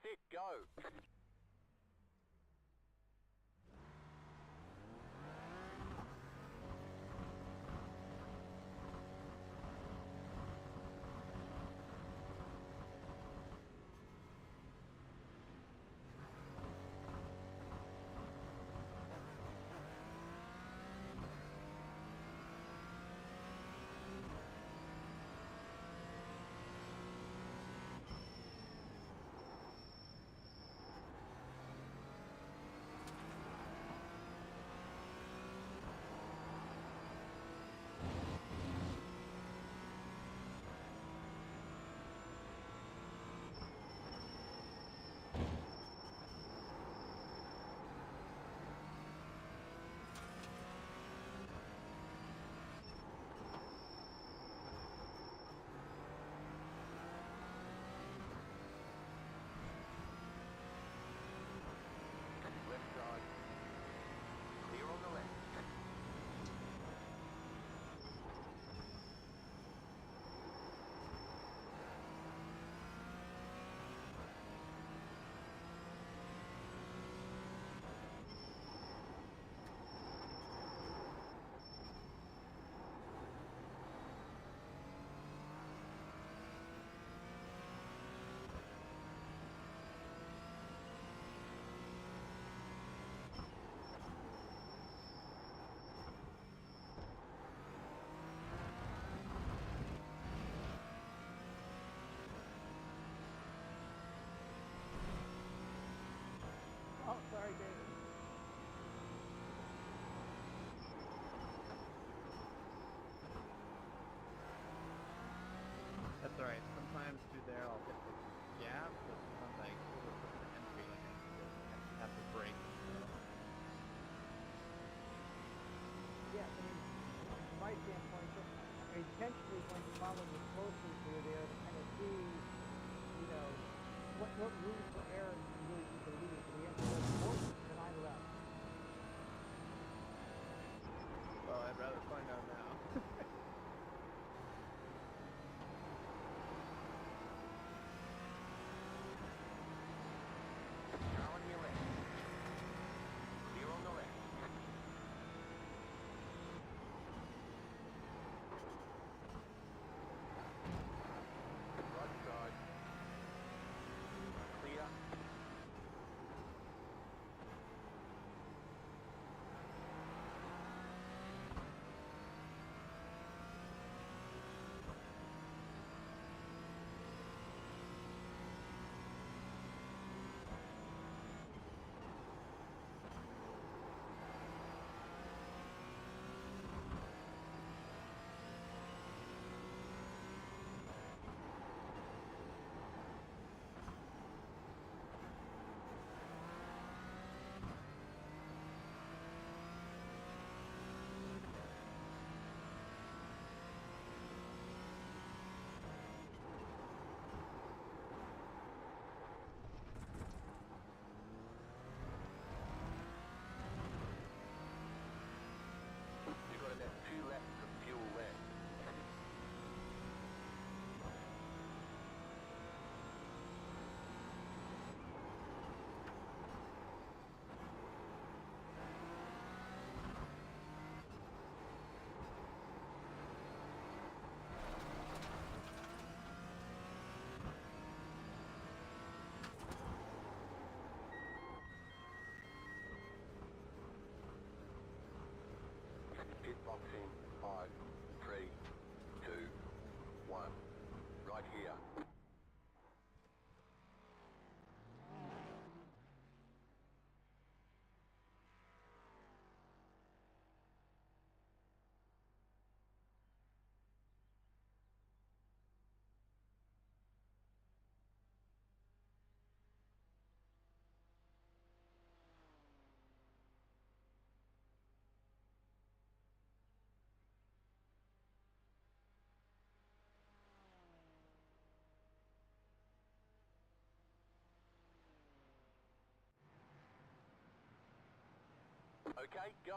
Sit, go. Left side. Clear on the left. Oh, sorry, David. That's alright. Sometimes through there I'll hit the gas, but sometimes I overput the entry, like I have to brake. Yeah, I mean, from my standpoint, intentionally when you follow me closely through there to kind of see, you know, what room for error you really need to leave. The answer was more than I left. Well, I'd rather find out now. Now on your left. Clear on the left. Right side. Clear. You've got about 2 laps of fuel left. Pit box in 5, 3, 2, 1. Right here. Okay, go.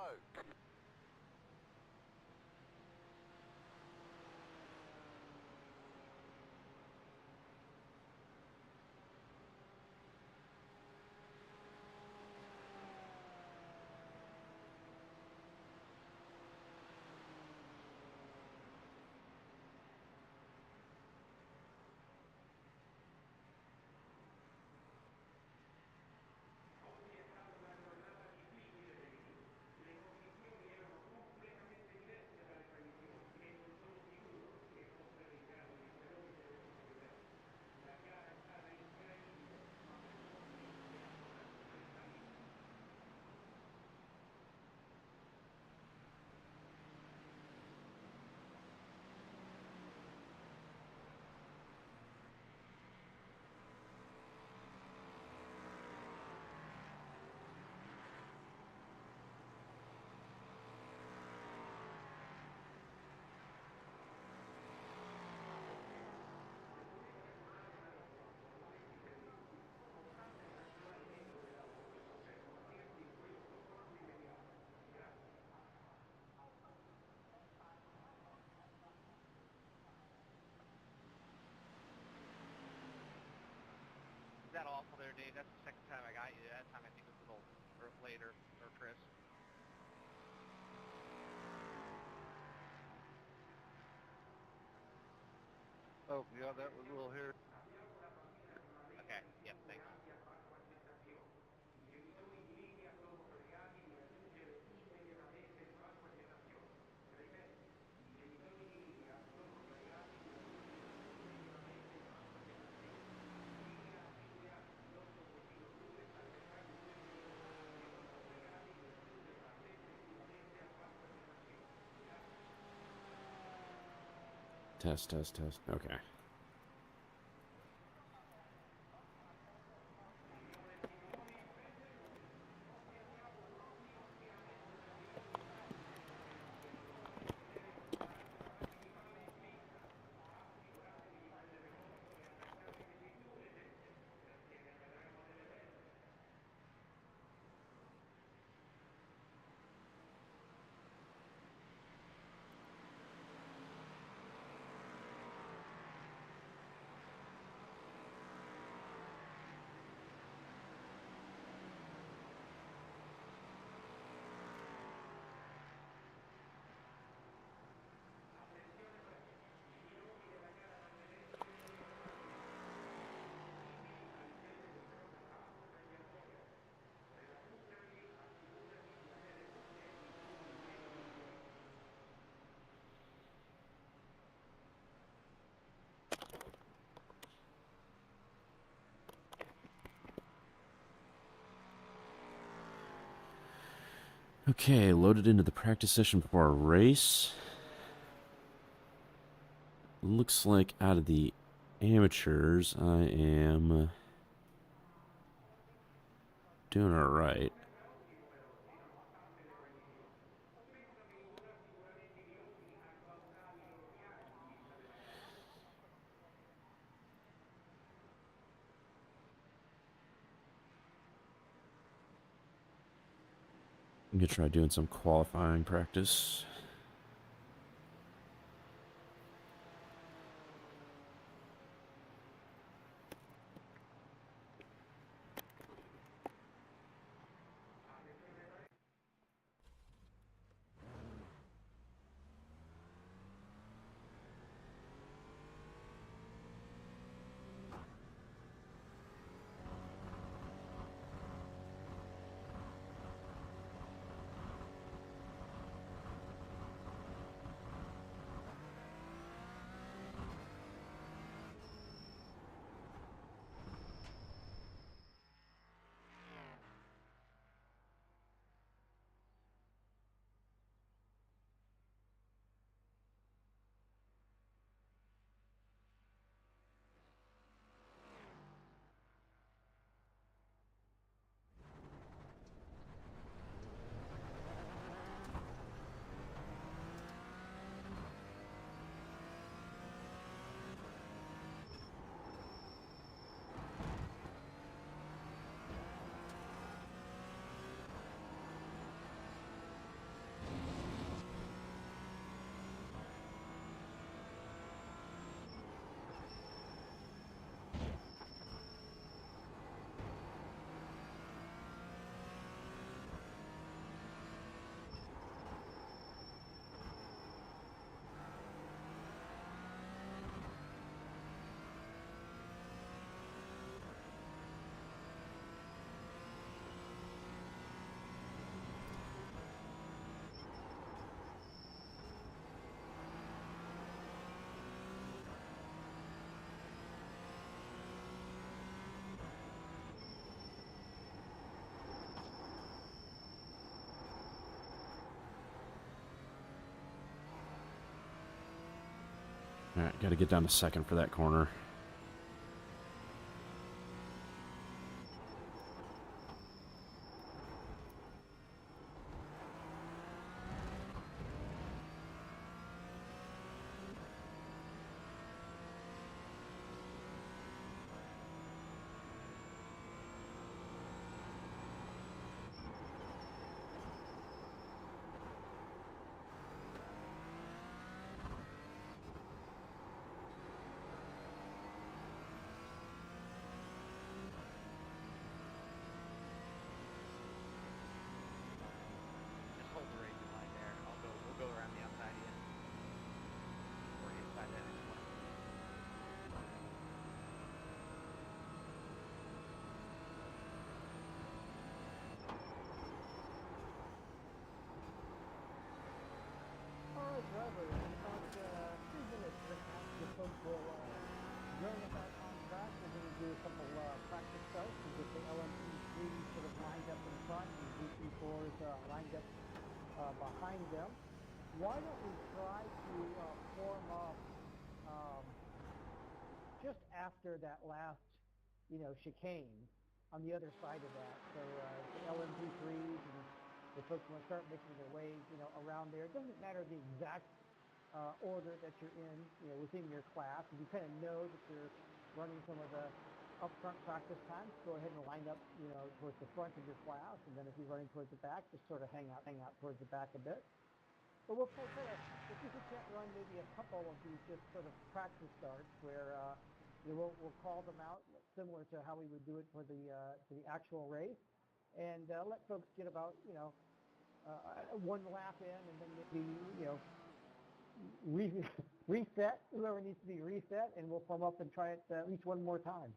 that awful there, Dave. That's the second time I got you. That time I think it was a little later, or Chris. Oh, yeah, that was a little hairy. Okay, yep, thanks. Test, test, test. Okay. Okay, loaded into the practice session before a race. Looks like out of the amateurs, I am doing all right. I'm gonna try doing some qualifying practice. Alright, gotta get down to second for that corner. we'll join us out on track. We're going to do a couple practice starts and get the LMP3 sort of lined up in front and GT4s lined up behind them. Why don't we try to form up just after that last, chicane on the other side of that. So the LMP3s and the folks will start making their way, around there. It doesn't matter the exact order that you're in, within your class. If you kind of know that you're running some of the upfront practice times, go ahead and line up, towards the front of your class. And then if you're running towards the back, just sort of hang out towards the back a bit. But we'll try to, if we can't run maybe a couple of these just sort of practice starts where we'll call them out similar to how we would do it for the actual race, and let folks get about one lap in, and then maybe reset whoever needs to be reset, and we'll come up and try it at least one more time.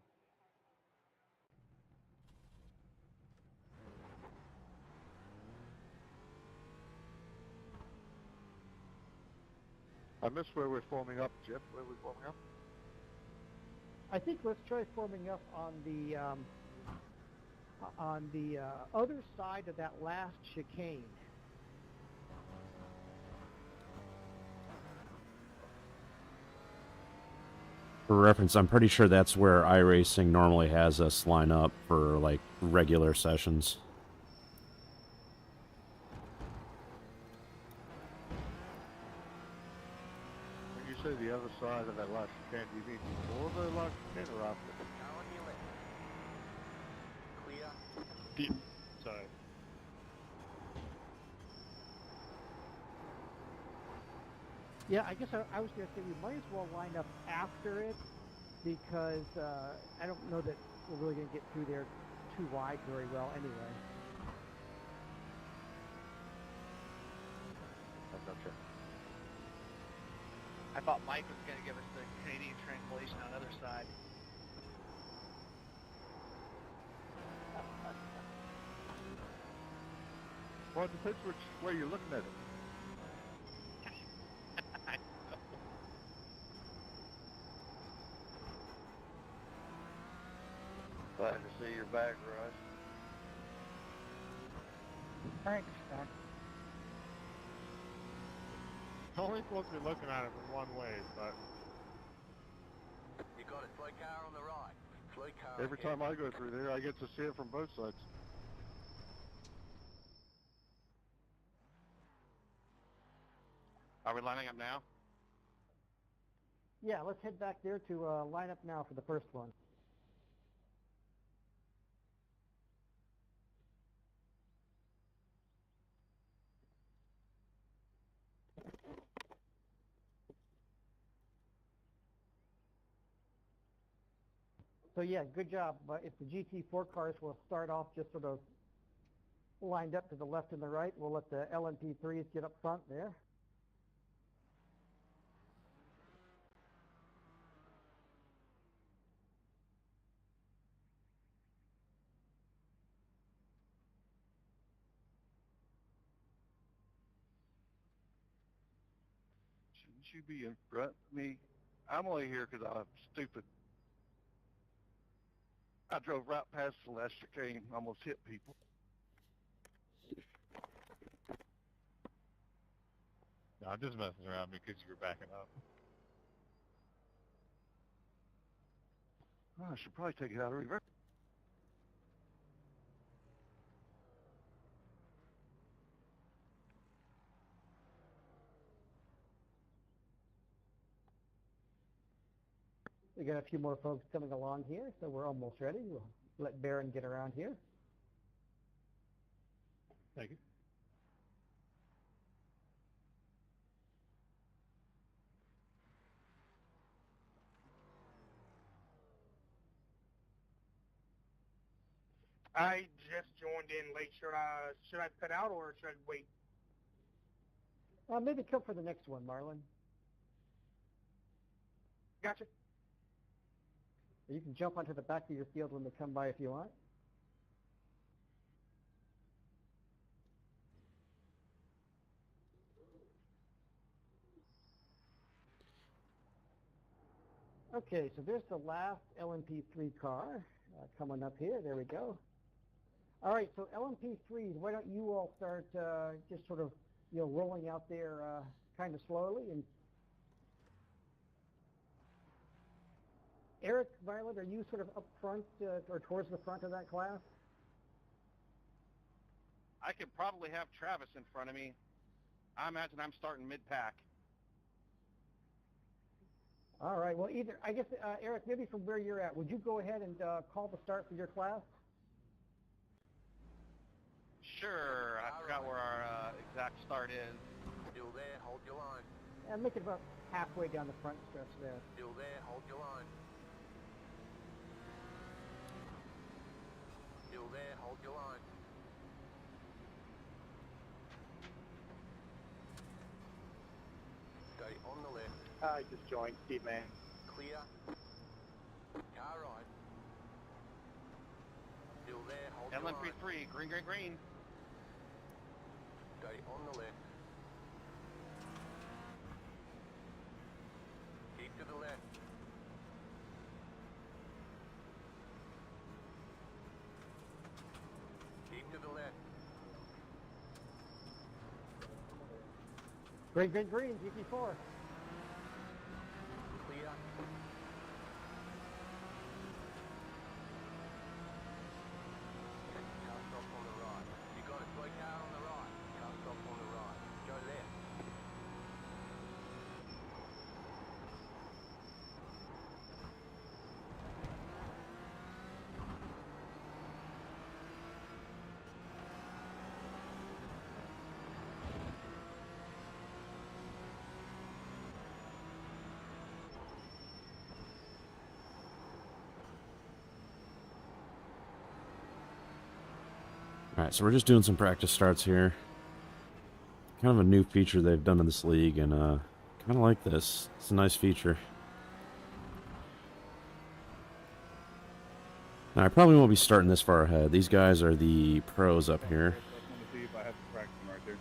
I missed where we're forming up, Jeff. Where are we forming up? I think let's try forming up on the other side of that last chicane. For reference, I'm pretty sure that's where iRacing normally has us line up for, like, regular sessions. When you say the other side of that last chicane, do you mean before the last chicane or after? Car on your left. Clear. Sorry. Yeah, I guess I was going to say we might as well line up after it, because I don't know that we're really going to get through there too wide very well anyway. I gotcha. I thought Mike was going to give us the Canadian translation on the other side. Well, it depends which way you're looking at it. Glad to see you're back, Russ. Thanks, Doc. I'm only supposed to be looking at it from one way, but You got it. Slow car on the right. Slow car Every ahead. time I go through there, I get to see it from both sides. are we lining up now? Yeah, let's head back there to line up now for the first one. So yeah, good job. But if the GT4 cars will start off just sort of lined up to the left and the right, we'll let the LMP3s get up front there. Shouldn't you be in front of me? I'm only here because I'm stupid. I drove right past the last chicane, almost hit people. No, I'm just messing around because you were backing up. Oh, I should probably take it out of reverse. We got a few more folks coming along here, so we're almost ready. We'll let Baron get around here. Thank you. I just joined in late. Should I cut out or should I wait? Maybe come for the next one, Marlon. Gotcha. You can jump onto the back of your field when they come by if you want. Okay, so there's the last LMP3 car coming up here. There we go. All right, so LMP3s, why don't you all start just sort of, rolling out there kind of slowly. And Eric, Violet, are you sort of up front or towards the front of that class? I could probably have Travis in front of me. I imagine I'm starting mid-pack. All right, well, I guess, Eric, maybe from where you're at, would you go ahead and call the start for your class? Sure, I forgot where our exact start is. Still there, hold your line. And make it about halfway down the front stretch there. Still there, hold your line. Still there, hold your line. Stay on the left. I just joined, Steve Man. Clear. Car right. Still there, hold your line. LMP3, green, green, green. Stay on the left. Keep to the left. Keep to the left. Green, green, green, GT4. Clear. Car stop on the right. You got a slow car on the right. Car stop on the right. Go left. Alright, so we're just doing some practice starts here. Kind of a new feature they've done in this league, and kind of like this. It's a nice feature. Now, I probably won't be starting this far ahead. These guys are the pros up here. I just want to see if I have to practice them right there.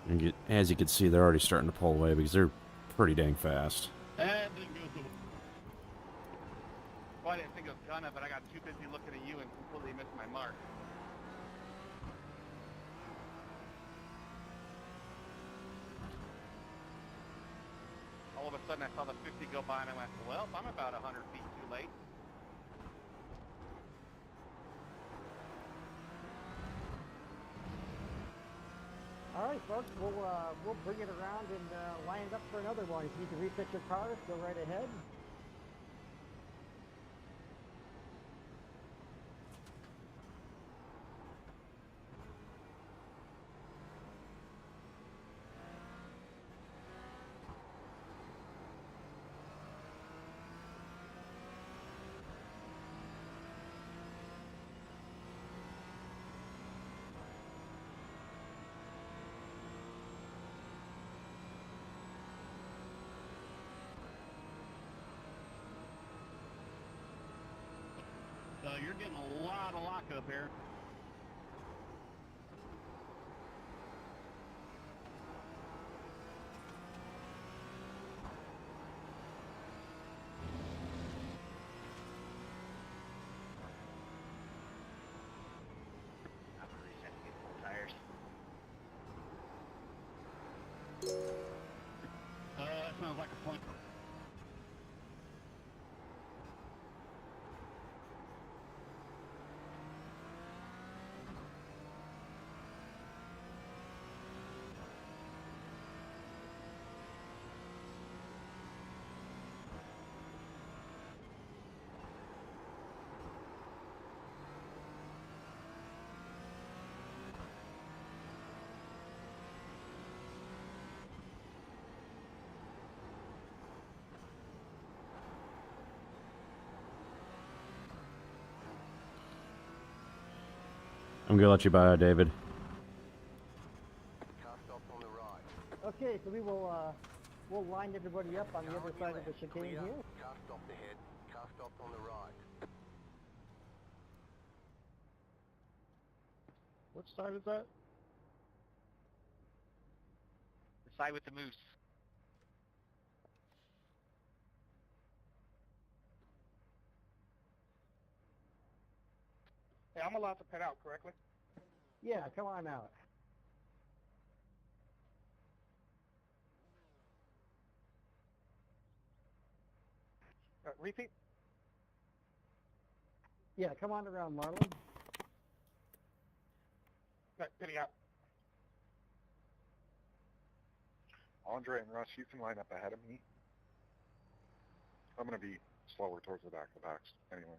And as you can see, they're already starting to pull away because they're pretty dang fast. And it goes away. Well, I didn't think it was gonna, but I got too busy looking at you and completely missed my mark. All of a sudden, I saw the 50 go by, and I went, well, I'm about 100 feet too late. All right, folks, we'll bring it around and line it up for another one. If you can reset your cars, go right ahead. So you're getting a lot of lockup here. I'm gonna reset to get full tires. That sounds like a point. I'm gonna let you by, David. Car stop on the right. Okay, so we'll line everybody up on the other side of the chicane Clear. here. Car stop ahead. Car stop on the right. What side is that? The Side with the moose. Hey, I'm allowed to pit out, correctly? Yeah, come on out. Repeat? Yeah, come on around, Marlon. Pitting out. Andre and Russ, you can line up ahead of me. I'm going to be slower towards the back of the backs anyway.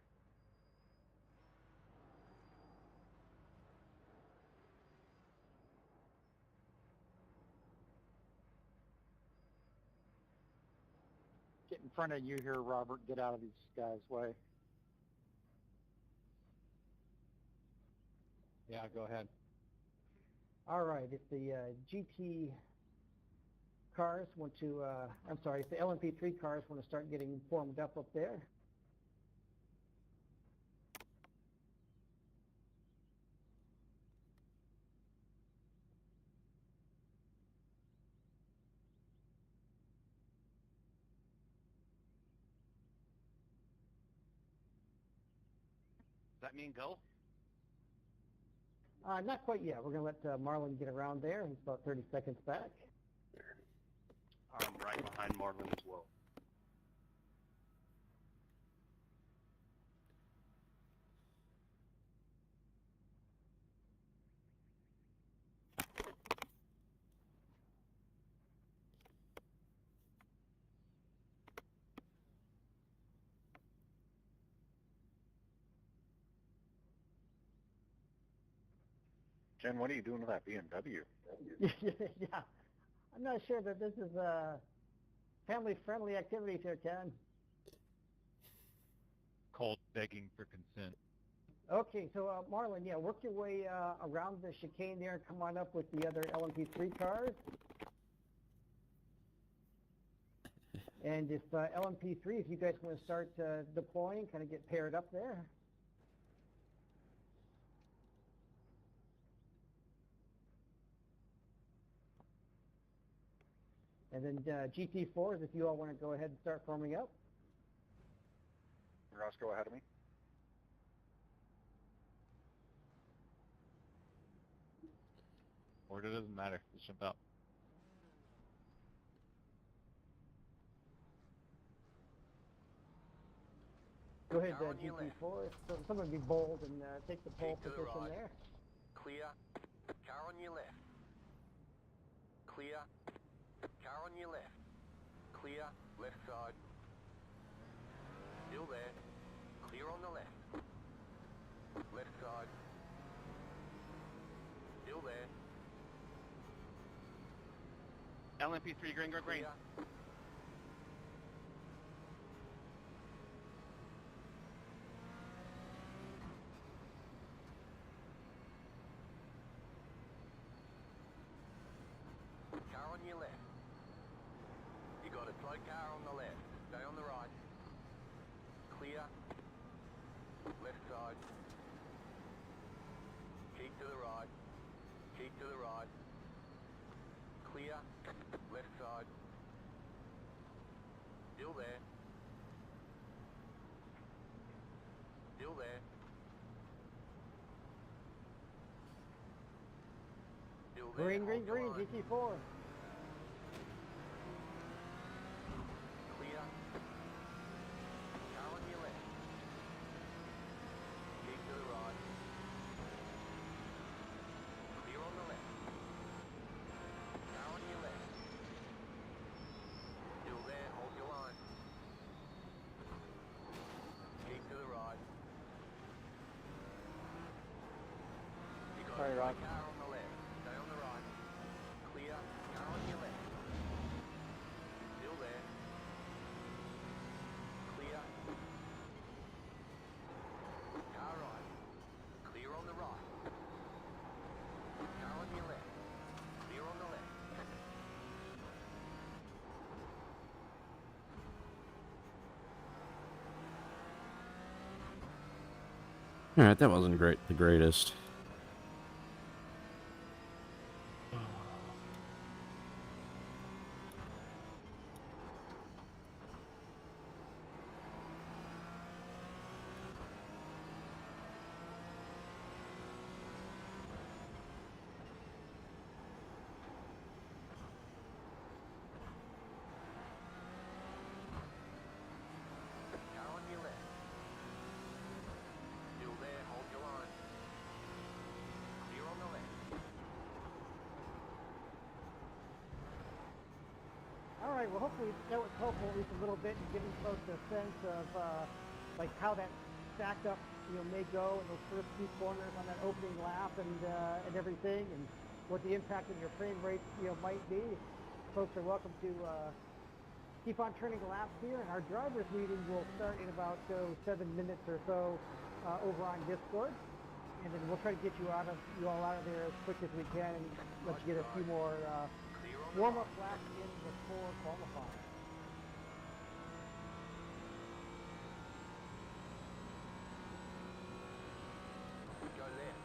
Get in front of you here, Robert. Get out of these guys' way. Yeah, go ahead. All right, if the GT cars want to, I'm sorry, if the LMP3 cars want to start getting formed up there. Does that mean go? Not quite yet. We're going to let Marlon get around there. He's about 30 seconds back. I'm right behind Marvin as well. Ken, what are you doing with that BMW? Yeah, I'm not sure that this is a family-friendly activity here, Ken. Colt begging for consent. Okay, so Marlon, yeah, work your way around the chicane there and come on up with the other LMP3 cars. And if LMP3, if you guys want to start deploying, kind of get paired up there. And then GT4s, if you all want to go ahead and start forming up. Russ, go ahead of me. Order doesn't matter. Just jump out. Go ahead, Car on your left. GT4. So someone be bold and take the pole Keep to the position right. there. Clear. Car on your left. Clear. Car on your left. Clear. Left side. Still there. Clear on the left. Left side. Still there. LMP3 green, green, green. Clear. Car on your left. You got a slow car on the left. Stay on the right. Clear. Left side. Keep to the right. Keep to the right. Clear. Left side. Still there. Still there. Still there. Green, green, Hold your green, line. GT4. Clear. Car on your left. Keep to the right. Clear on the left. Car on your left. Still there, hold your line. Keep to the right. You got Sorry, a Rob. car on the left. Stay on the right. Clear. Car on your left. Still there. Clear. Car right. Clear on the right. Car on your left. Clear on the left. All right, that wasn't the greatest. right. Well, hopefully that was helpful at least a little bit in giving folks a sense of like how that stacked up, may go in those first few corners on that opening lap and everything, and what the impact on your frame rate, might be. Folks are welcome to keep on turning laps here, and our drivers meeting will start in about 7 minutes or so over on Discord, and then we'll try to get you all out of there as quick as we can, and let's get a few more warm-up laps in before qualifying. Go left.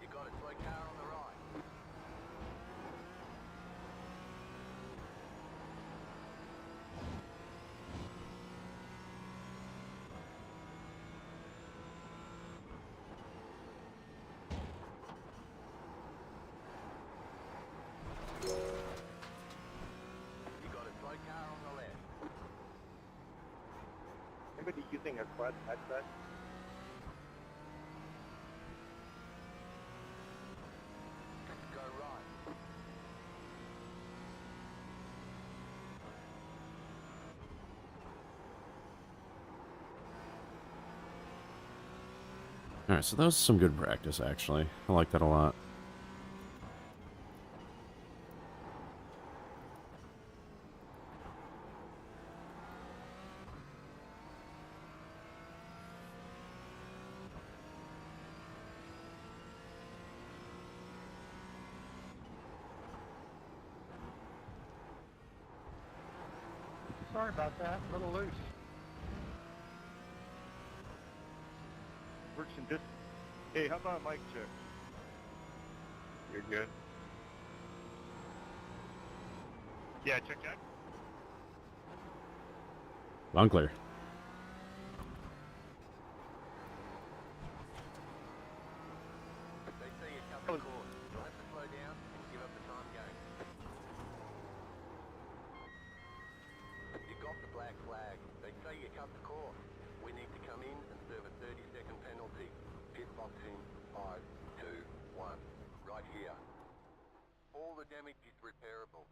You got a slow car on the right. You got a slow car on the left. Anybody using a quad headset? Go right. Alright, so that was some good practice, actually. I like that a lot. Sorry about that. A little loose. Works in distance. Hey, how about a mic check? You're good. Yeah, check, check. Loud and clear. They say you cut the course. You'll have to slow down and give up the time game. You got the black flag. They say you cut the course. We need to come in and serve a 30-second penalty. Pit box in 5, 2, 1. Right here. All the damage is repairable.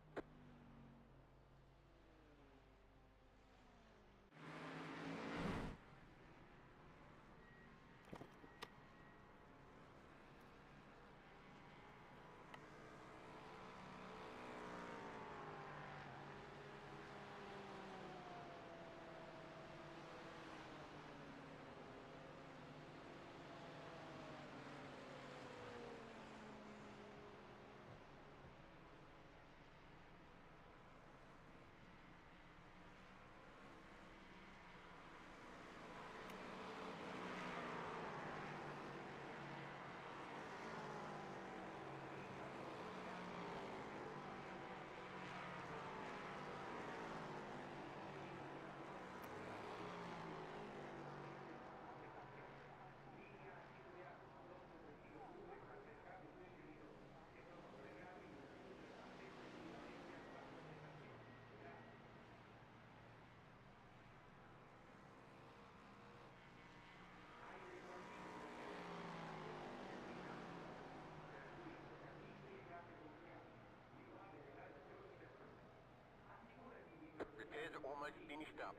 Repairs are almost finished up.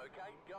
Okay, go.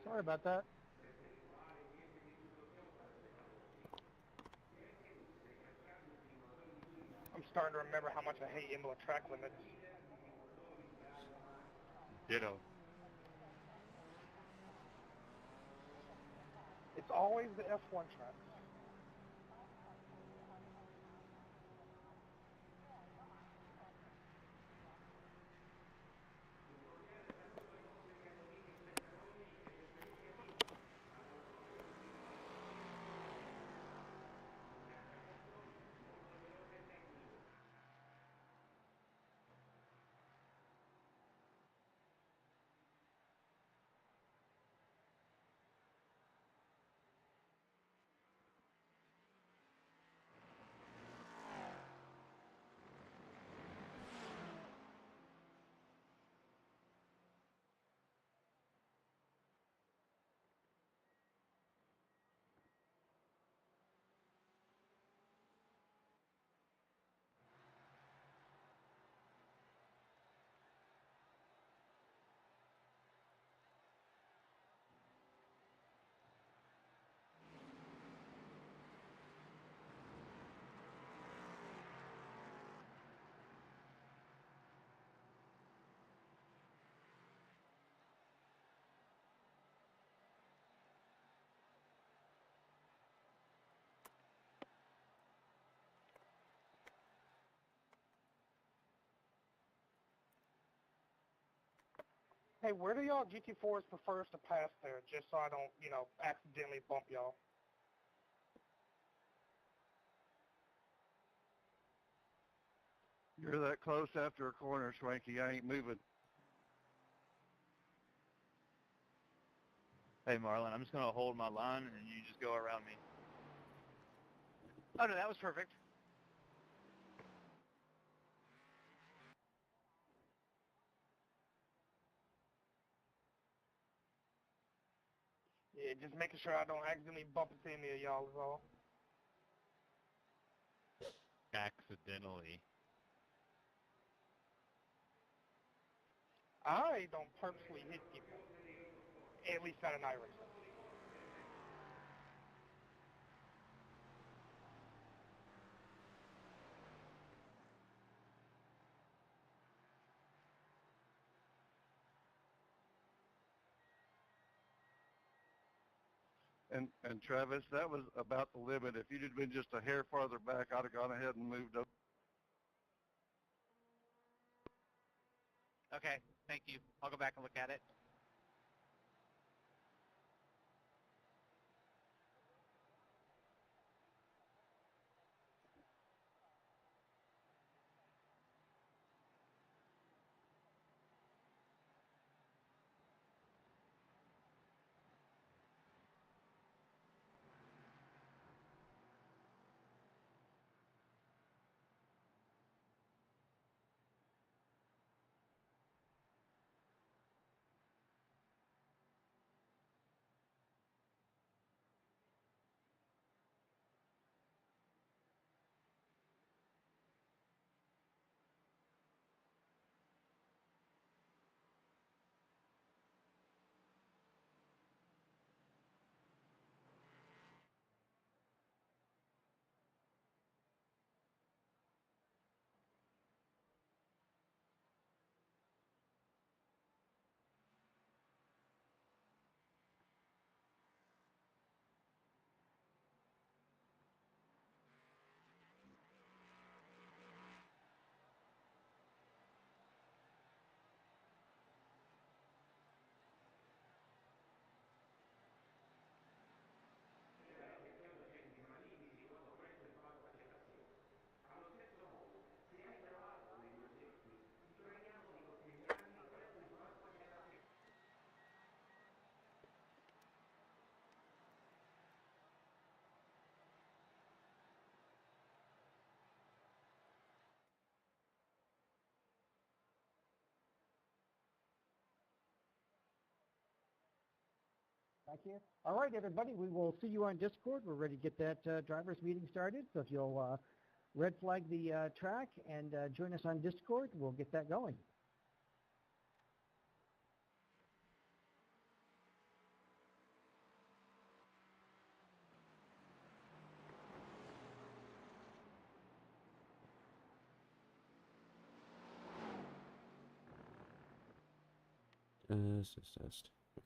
Sorry about that. I'm starting to remember how much I hate Imola track limits. Ditto. It's always the F1 track. Hey, where do y'all GT4s prefers to pass there, just so I don't, accidentally bump y'all? You're that close after a corner, Swanky. I ain't moving. Hey, Marlon, I'm just going to hold my line, and you just go around me. Oh, no, that was perfect. Yeah, just making sure I don't accidentally bump into any of y'all is all. Accidentally. I don't purposely hit people. At least not an Irish. And Travis, that was about the limit. If you'd have been just a hair farther back, I'd have gone ahead and moved up. Okay, thank you. I'll go back and look at it. Back here. All right, everybody, we will see you on Discord. We're ready to get that drivers meeting started. So if you'll red flag the track and join us on Discord, we'll get that going. Test. Okay.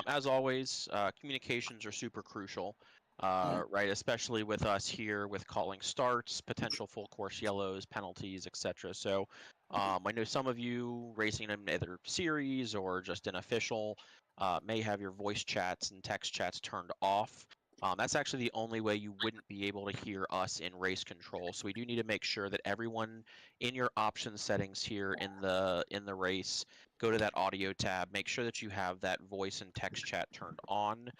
As always, communications are super crucial, right? Especially with us here with calling starts, potential full course yellows, penalties, etc. So I know some of you racing in either series or just in official may have your voice chats and text chats turned off. That's actually the only way you wouldn't be able to hear us in race control. So we do need to make sure that everyone in your options settings here in the race, go to that audio tab, make sure that you have that voice and text chat turned on,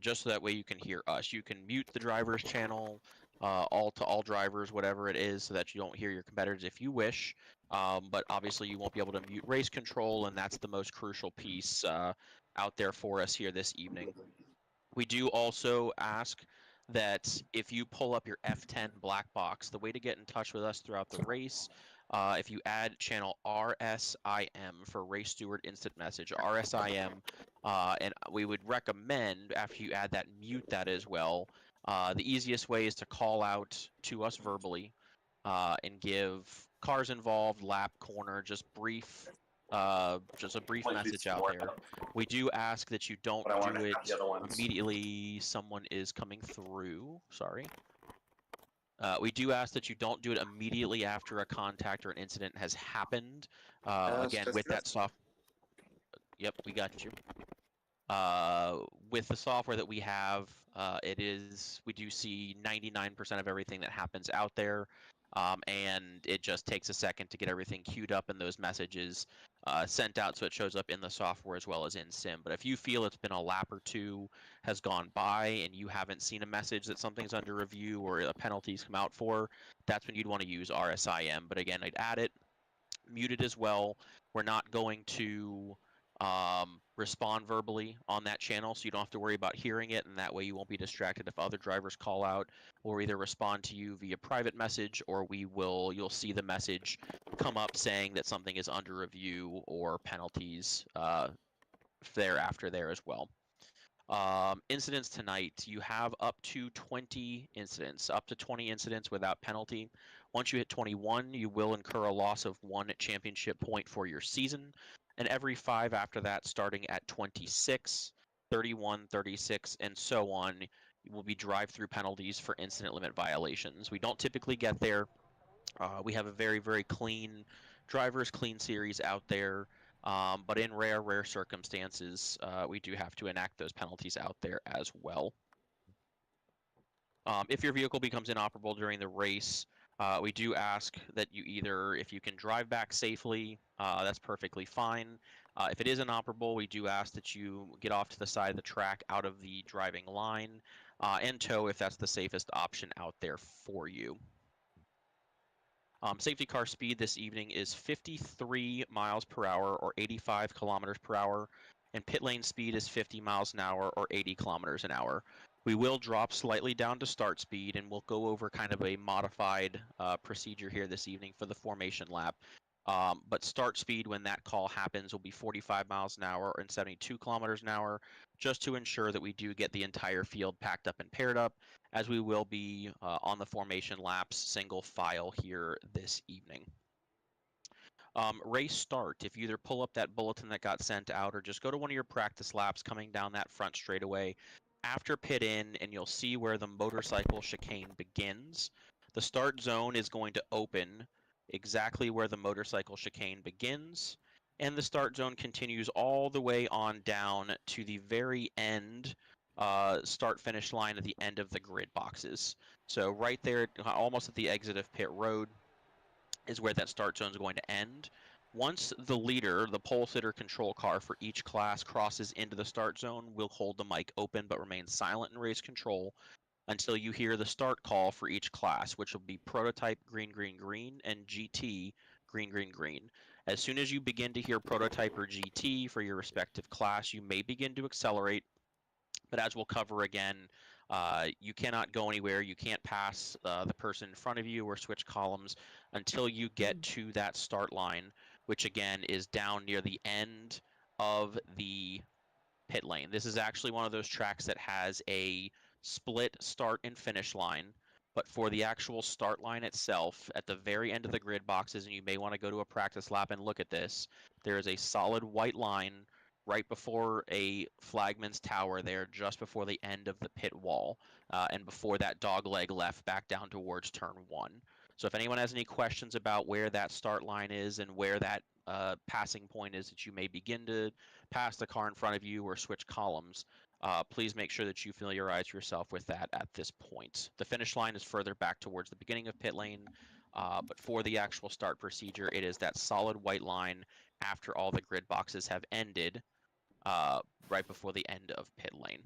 just so that way you can hear us. You can mute the driver's channel, all to all drivers, whatever it is, so that you don't hear your competitors if you wish. But obviously you won't be able to mute race control, and that's the most crucial piece out there for us here this evening. We do also ask that if you pull up your F10 black box, the way to get in touch with us throughout the race, if you add channel RSIM for Race Steward Instant Message, RSIM, and we would recommend after you add that, mute that as well. The easiest way is to call out to us verbally and give cars involved, lap, corner, just a brief message out there. We do ask that you don't do it immediately. Someone is coming through. Sorry. We do ask that you don't do it immediately after a contact or an incident has happened. Again, with that soft. Yep, we got you. With the software that we have, we do see 99% of everything that happens out there. And it just takes a second to get everything queued up and those messages sent out so it shows up in the software as well as in sim. But if you feel it's been a lap or two has gone by and you haven't seen a message that something's under review or a penalty's come out for, that's when you'd want to use RSIM. But again, I'd add it, mute it as well. We're not going to respond verbally on that channel, so you don't have to worry about hearing it, and that way you won't be distracted if other drivers call out. We'll either respond to you via private message, or you'll see the message come up saying that something is under review or penalties thereafter there as well. Incidents tonight, you have up to 20 incidents, up to 20 incidents without penalty. Once you hit 21, you will incur a loss of 1 championship point for your season, and every 5 after that, starting at 26, 31, 36, and so on, will be drive-through penalties for incident limit violations. We don't typically get there. We have a very, very clean drivers, clean series out there. But in rare circumstances, we do have to enact those penalties out there as well. If your vehicle becomes inoperable during the race, we do ask that you if you can drive back safely, that's perfectly fine. If it is inoperable, we do ask that you get off to the side of the track out of the driving line and tow if that's the safest option out there for you. Safety car speed this evening is 53 miles per hour or 85 kilometers per hour, and pit lane speed is 50 miles an hour or 80 kilometers an hour. We will drop slightly down to start speed, and we'll go over kind of a modified procedure here this evening for the formation lap. But start speed when that call happens will be 45 miles an hour and 72 kilometers an hour, just to ensure that we do get the entire field packed up and paired up, as we will be on the formation laps single file here this evening. Race start, if you either pull up that bulletin that got sent out or just go to one of your practice laps coming down that front straightaway after pit in, and you'll see where the motorcycle chicane begins. The start zone is going to open exactly where the motorcycle chicane begins, and the start zone continues all the way on down to the very end start finish line at the end of the grid boxes. So right there, almost at the exit of pit road, is where that start zone is going to end. Once the leader, the pole sitter control car for each class, crosses into the start zone, we'll hold the mic open but remain silent in race control until you hear the start call for each class, which will be prototype green, green, green, and GT green, green, green. As soon as you begin to hear prototype or GT for your respective class, you may begin to accelerate, but as we'll cover again, you cannot go anywhere. You can't pass the person in front of you or switch columns until you get to that start line, which again is down near the end of the pit lane. This is actually one of those tracks that has a split start and finish line, but for the actual start line itself, at the very end of the grid boxes, and you may want to go to a practice lap and look at this, there is a solid white line right before a flagman's tower there, just before the end of the pit wall, and before that dog leg left back down towards turn 1. So if anyone has any questions about where that start line is and where that passing point is that you may begin to pass the car in front of you or switch columns, please make sure that you familiarize yourself with that at this point. The finish line is further back towards the beginning of pit lane, but for the actual start procedure, it is that solid white line after all the grid boxes have ended, right before the end of pit lane.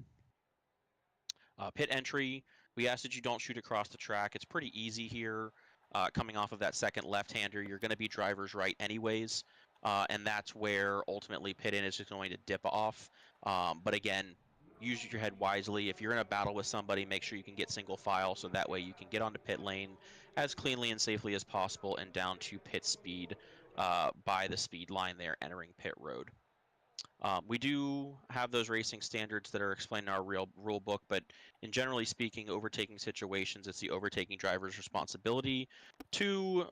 Pit entry, we ask that you don't shoot across the track. It's pretty easy here. Coming off of that second left-hander, you're going to be driver's right anyways, and that's where ultimately pit in is just going to dip off. But again, use your head wisely. If you're in a battle with somebody, make sure you can get single file so that way you can get onto pit lane as cleanly and safely as possible and down to pit speed by the speed line there entering pit road. We do have those racing standards that are explained in our real rule book, but in generally speaking, overtaking situations, it's the overtaking driver's responsibility to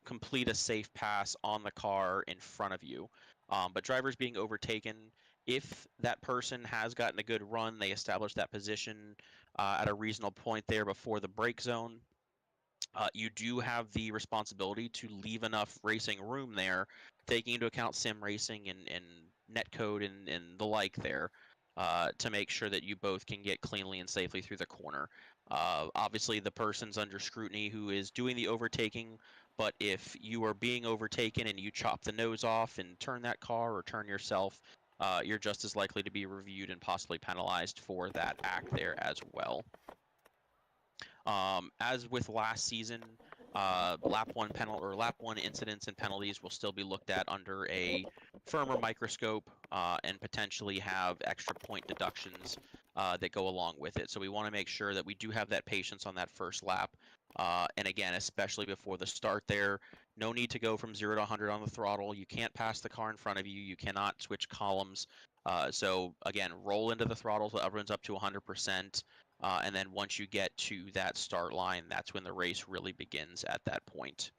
complete a safe pass on the car in front of you. But drivers being overtaken, if that person has gotten a good run, they establish that position at a reasonable point there before the brake zone, you do have the responsibility to leave enough racing room there, taking into account sim racing and netcode and the like there, to make sure that you both can get cleanly and safely through the corner. Obviously, the person's under scrutiny who is doing the overtaking, but if you are being overtaken and you chop the nose off and turn that car or turn yourself, you're just as likely to be reviewed and possibly penalized for that act there as well. As with last season, lap one incidents and penalties will still be looked at under a firmer microscope and potentially have extra point deductions that go along with it. So we want to make sure that we do have that patience on that first lap. And again, especially before the start there, no need to go from 0 to 100 on the throttle. You can't pass the car in front of you. You cannot switch columns. So again, roll into the throttle so everyone's up to 100%. And then once you get to that start line, that's when the race really begins at that point.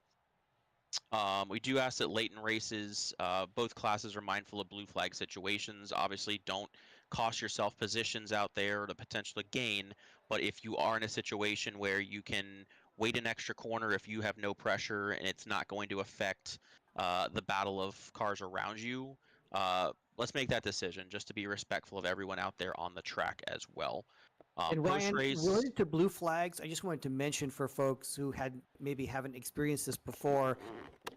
We do ask that late in races, both classes are mindful of blue flag situations. Obviously, don't cost yourself positions out there to potentially gain, but if you are in a situation where you can wait an extra corner if you have no pressure and it's not going to affect the battle of cars around you, let's make that decision just to be respectful of everyone out there on the track as well. And Ryan, related to blue flags, I just wanted to mention for folks who maybe haven't experienced this before,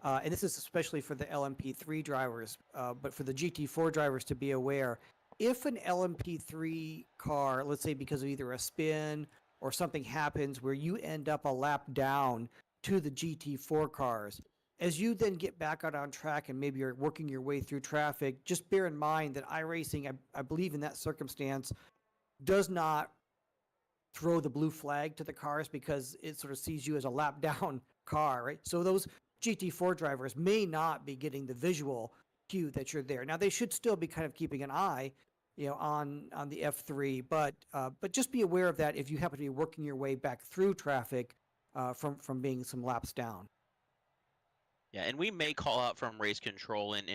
and this is especially for the LMP3 drivers, but for the GT4 drivers to be aware, if an LMP3 car, let's say because of either a spin or something happens where you end up a lap down to the GT4 cars, as you then get back out on track and maybe you're working your way through traffic, just bear in mind that iRacing, I believe in that circumstance, does not throw the blue flag to the cars because it sort of sees you as a lap down car, right? So those GT4 drivers may not be getting the visual cue that you're there. Now they should still be kind of keeping an eye, on the F3, but just be aware of that if you happen to be working your way back through traffic from being some laps down. Yeah, and we may call out from race control in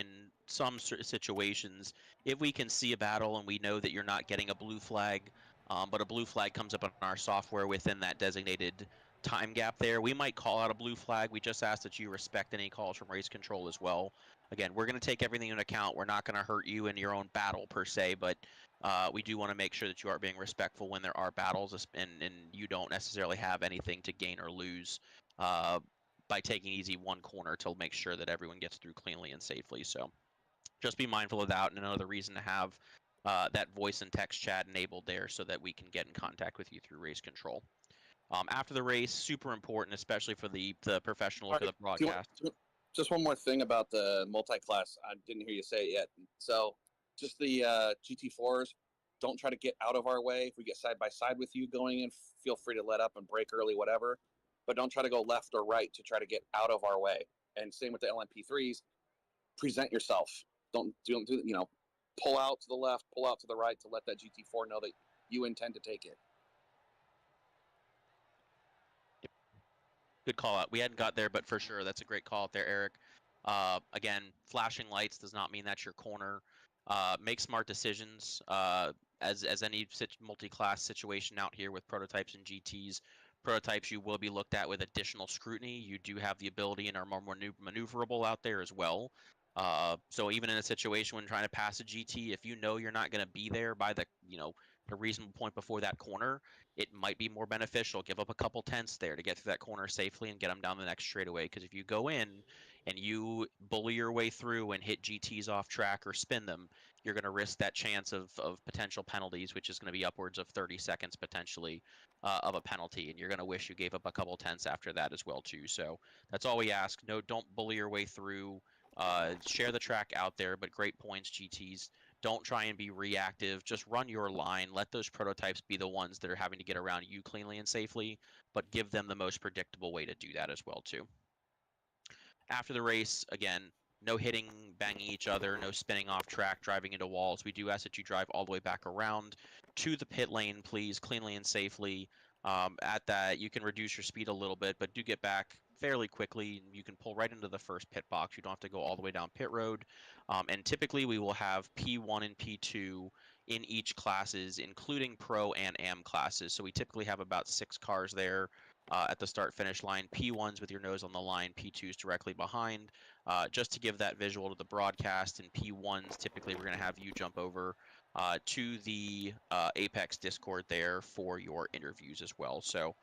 some situations if we can see a battle and we know that you're not getting a blue flag, but a blue flag comes up on our software within that designated time gap there. We might call out a blue flag. We just ask that you respect any calls from race control as well. Again, we're going to take everything into account. We're not going to hurt you in your own battle per se, but we do want to make sure that you are being respectful when there are battles and you don't necessarily have anything to gain or lose by taking easy one corner to make sure that everyone gets through cleanly and safely. So just be mindful of that, and another reason to have that voice and text chat enabled there so that we can get in contact with you through race control. After the race, super important, especially for the professional look of the broadcast. Just one more thing about the multi-class. I didn't hear you say it yet. So just the GT4s, don't try to get out of our way. If we get side by side with you going in, feel free to let up and brake early, whatever. But don't try to go left or right to try to get out of our way. And same with the LMP3s. Present yourself. Don't do pull out to the left, pull out to the right to let that GT4 know that you intend to take it. Good call out. We hadn't got there, but for sure, that's a great call out there, Eric. Again, flashing lights does not mean that's your corner. Make smart decisions. As any multi-class situation out here with prototypes and GTs, prototypes you will be looked at with additional scrutiny. You do have the ability and are more maneuverable out there as well. So even in a situation when trying to pass a GT, if you know you're not going to be there by the the reasonable point before that corner, it might be more beneficial. Give up a couple tenths there to get through that corner safely and get them down the next straightaway. Because if you go in and you bully your way through and hit GTs off track or spin them, you're going to risk that chance of potential penalties, which is going to be upwards of 30 seconds potentially of a penalty, and you're going to wish you gave up a couple tenths after that as well too. So that's all we ask. No, don't bully your way through. Share the track out there, but great points, GTs. Don't try and be reactive. Just run your line. Let those prototypes be the ones that are having to get around you cleanly and safely, but give them the most predictable way to do that as well too. After the race, again, no hitting, banging each other, no spinning off track, driving into walls. We do ask that you drive all the way back around to the pit lane, please, cleanly and safely. At that, you can reduce your speed a little bit, but do get back fairly quickly. You can pull right into the first pit box. You don't have to go all the way down pit road. And typically, we will have P1 and P2 in each classes, including Pro and Am classes. So we typically have about 6 cars there at the start-finish line. P1s with your nose on the line, P2s directly behind. Just to give that visual to the broadcast, and P1s, typically we're going to have you jump over to the Apex Discord there for your interviews as well. So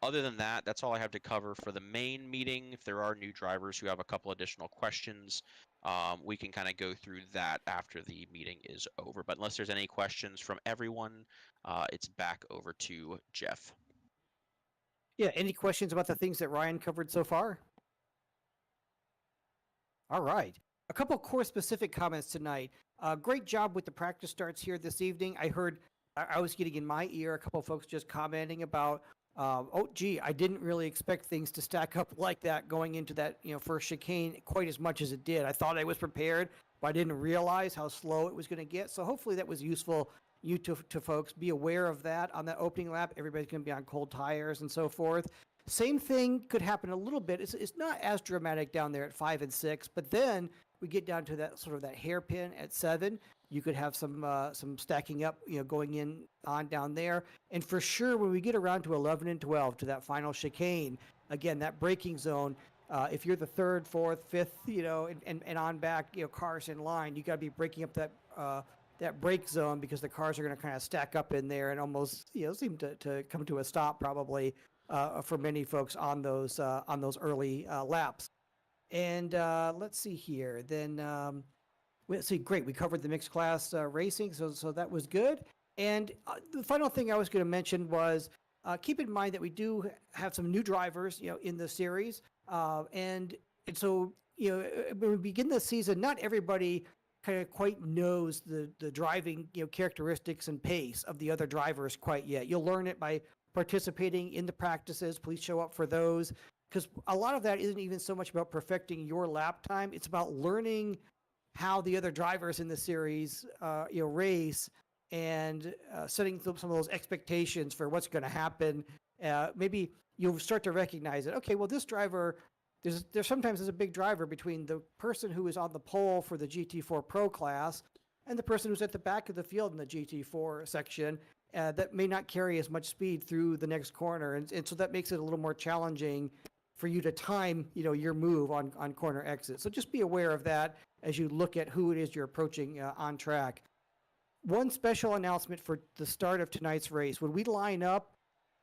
other than that, that's all I have to cover for the main meeting. If there are new drivers who have a couple additional questions, we can kind of go through that after the meeting is over. But unless there's any questions from everyone, it's back over to Jeff. Yeah, any questions about the things that Ryan covered so far? All right. A couple course-specific comments tonight. Great job with the practice starts here this evening. I heard, I was getting in my ear a couple folks just commenting about, oh, gee, I didn't really expect things to stack up like that going into that, first chicane quite as much as it did. I thought I was prepared, but I didn't realize how slow it was going to get. So hopefully that was useful to folks. Be aware of that on that opening lap. Everybody's going to be on cold tires and so forth. Same thing could happen a little bit. It's not as dramatic down there at 5 and 6, but then we get down to that sort of that hairpin at 7. You could have some stacking up, going in on down there. And for sure, when we get around to 11 and 12 to that final chicane, again, that braking zone, if you're the 3rd, 4th, 5th, and on back, cars in line, you got to be breaking up that brake zone because the cars are going to kind of stack up in there and almost, seem to come to a stop probably for many folks on those early laps. And let's see here. Then let's see. Great, we covered the mixed class racing, so that was good. And the final thing I was going to mention was keep in mind that we do have some new drivers, in the series, and so when we begin the season, not everybody kind of quite knows the driving characteristics and pace of the other drivers quite yet. You'll learn it by participating in the practices. Please show up for those, because a lot of that isn't even so much about perfecting your lap time. It's about learning how the other drivers in the series race and setting some of those expectations for what's going to happen. Maybe you'll start to recognize it. Okay, well, this driver, there's sometimes a big driver between the person who is on the pole for the GT4 Pro class and the person who's at the back of the field in the GT4 section. That may not carry as much speed through the next corner, and so that makes it a little more challenging for you to time, your move on corner exit. So just be aware of that as you look at who it is you're approaching on track. One special announcement for the start of tonight's race: when we line up,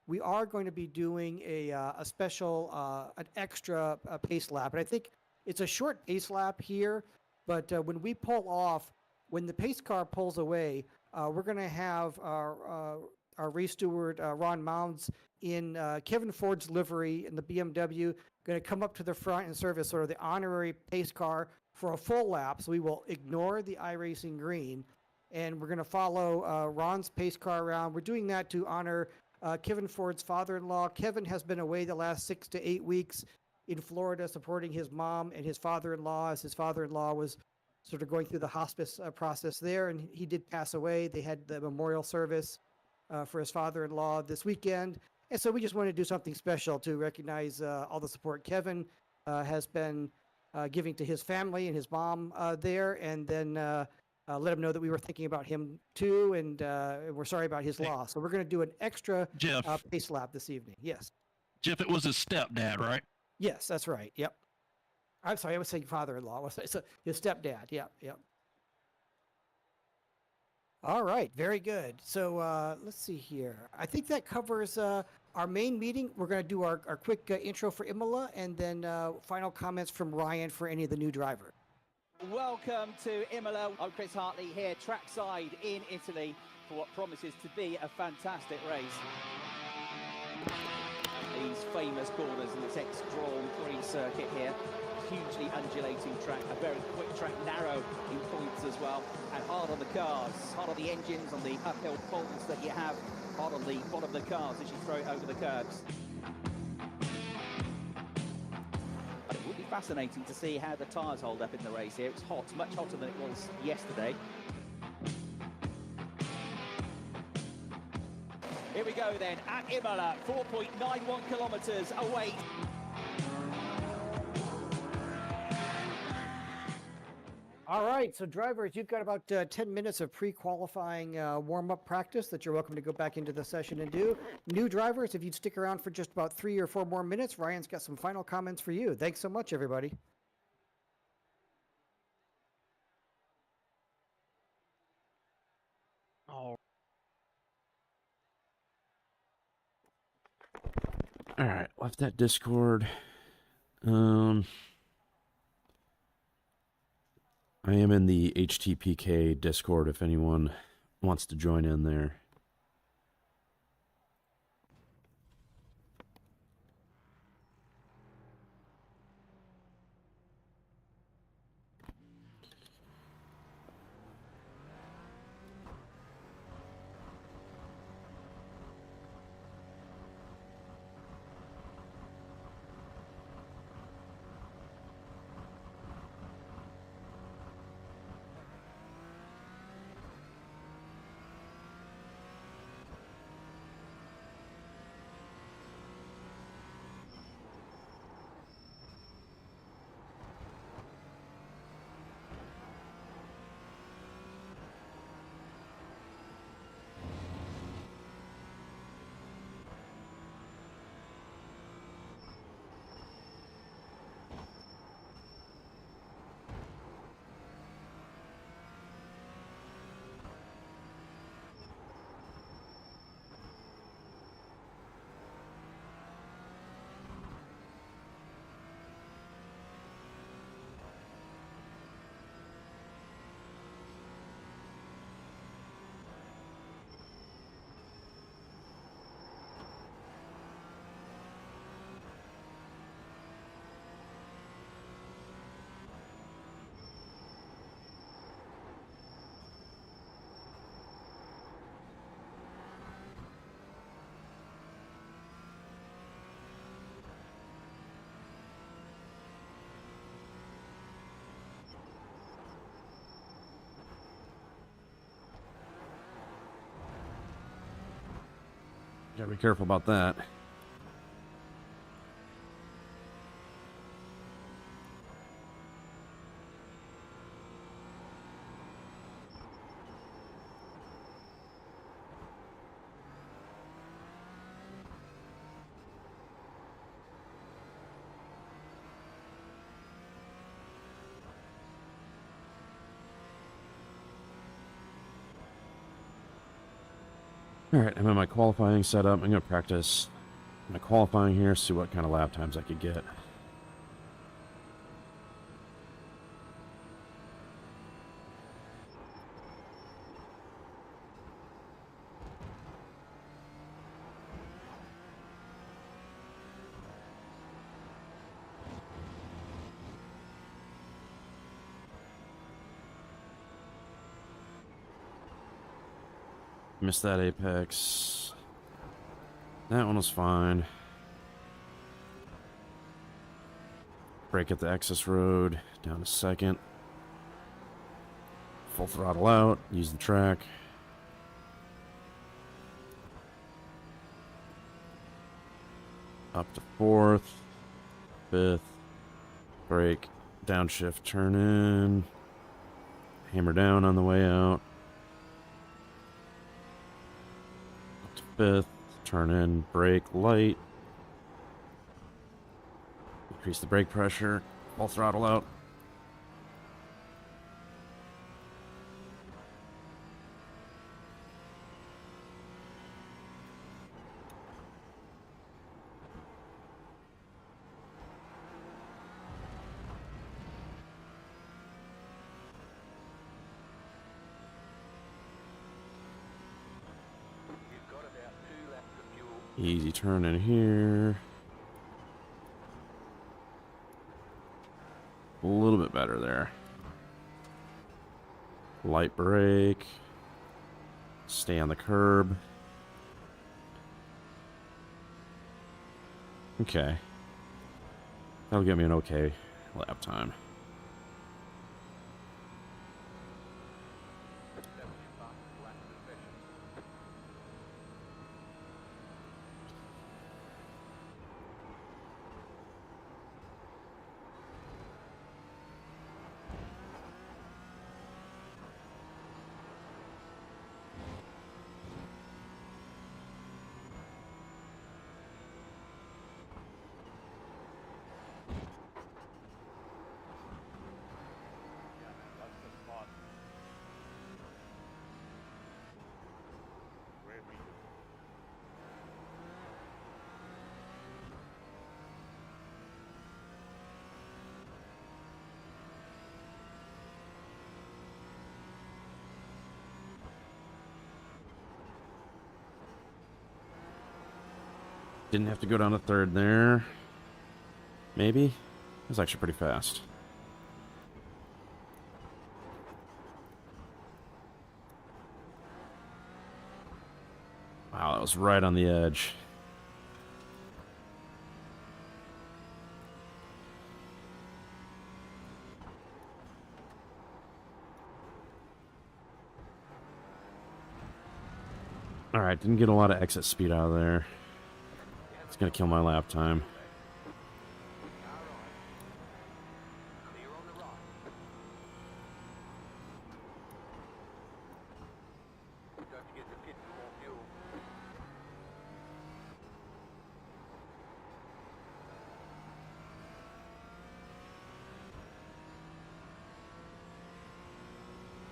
we are going to be doing a special, an extra pace lap, and I think it's a short pace lap here. But when we pull off, when the pace car pulls away, we're going to have our race steward, Ron Mounds, in Kevin Ford's livery in the BMW, going to come up to the front and serve as sort of the honorary pace car for a full lap. So we will ignore the iRacing green, and we're going to follow Ron's pace car around. We're doing that to honor Kevin Ford's father-in-law. Kevin has been away the last 6 to 8 weeks in Florida supporting his mom and his father-in-law, as his father-in-law was sort of going through the hospice process there, and he did pass away. They had the memorial service for his father-in-law this weekend, and so we just wanted to do something special to recognize all the support Kevin has been giving to his family and his mom there, and then let him know that we were thinking about him too, and we're sorry about his loss. So we're going to do an extra Jeff. pace lap this evening. Yes. Jeff, it was his stepdad, right? Yes, that's right. Yep. I'm sorry, I was saying father-in-law. So his stepdad. Yep, yep. All right, very good. So let's see here. I think that covers our main meeting. We're going to do our quick intro for Imola, and then final comments from Ryan for any of the new drivers. Welcome to Imola. I'm Chris Hartley here, trackside in Italy, for what promises to be a fantastic race. These famous corners in this ex-Grand Prix circuit here. Hugely undulating track, a very quick track, narrow in points as well, and hard on the cars, hard on the engines, on the uphill pulls that you have, hard on the bottom of the cars as you throw it over the curbs. But it will be fascinating to see how the tyres hold up in the race here. It's hot, much hotter than it was yesterday. Here we go then, at Imola, 4.91 kilometres away. All right, so drivers, you've got about 10 minutes of pre-qualifying warm-up practice that you're welcome to go back into the session and do. New drivers, if you'd stick around for just about 3 or 4 more minutes, Ryan's got some final comments for you. Thanks so much, everybody. All right, left that Discord. I am in the HTPK Discord if anyone wants to join in there. Gotta be careful about that. Alright, I'm in my qualifying setup. I'm going to practice my qualifying here, see what kind of lap times I could get. Missed that apex. That one was fine. Brake at the access road, down to second. Full throttle out, use the track. Up to fourth, fifth, brake, downshift, turn in. Hammer down on the way out. Up to 5th. Turn in, brake, light. Increase the brake pressure. Full throttle out. Easy turn in here. A little bit better there. Light brake. Stay on the curb. Okay. That'll get me an okay lap time. Didn't have to go down to 3rd there. Maybe? It was actually pretty fast. Wow, that was right on the edge. Alright, didn't get a lot of exit speed out of there. It's gonna kill my lap time.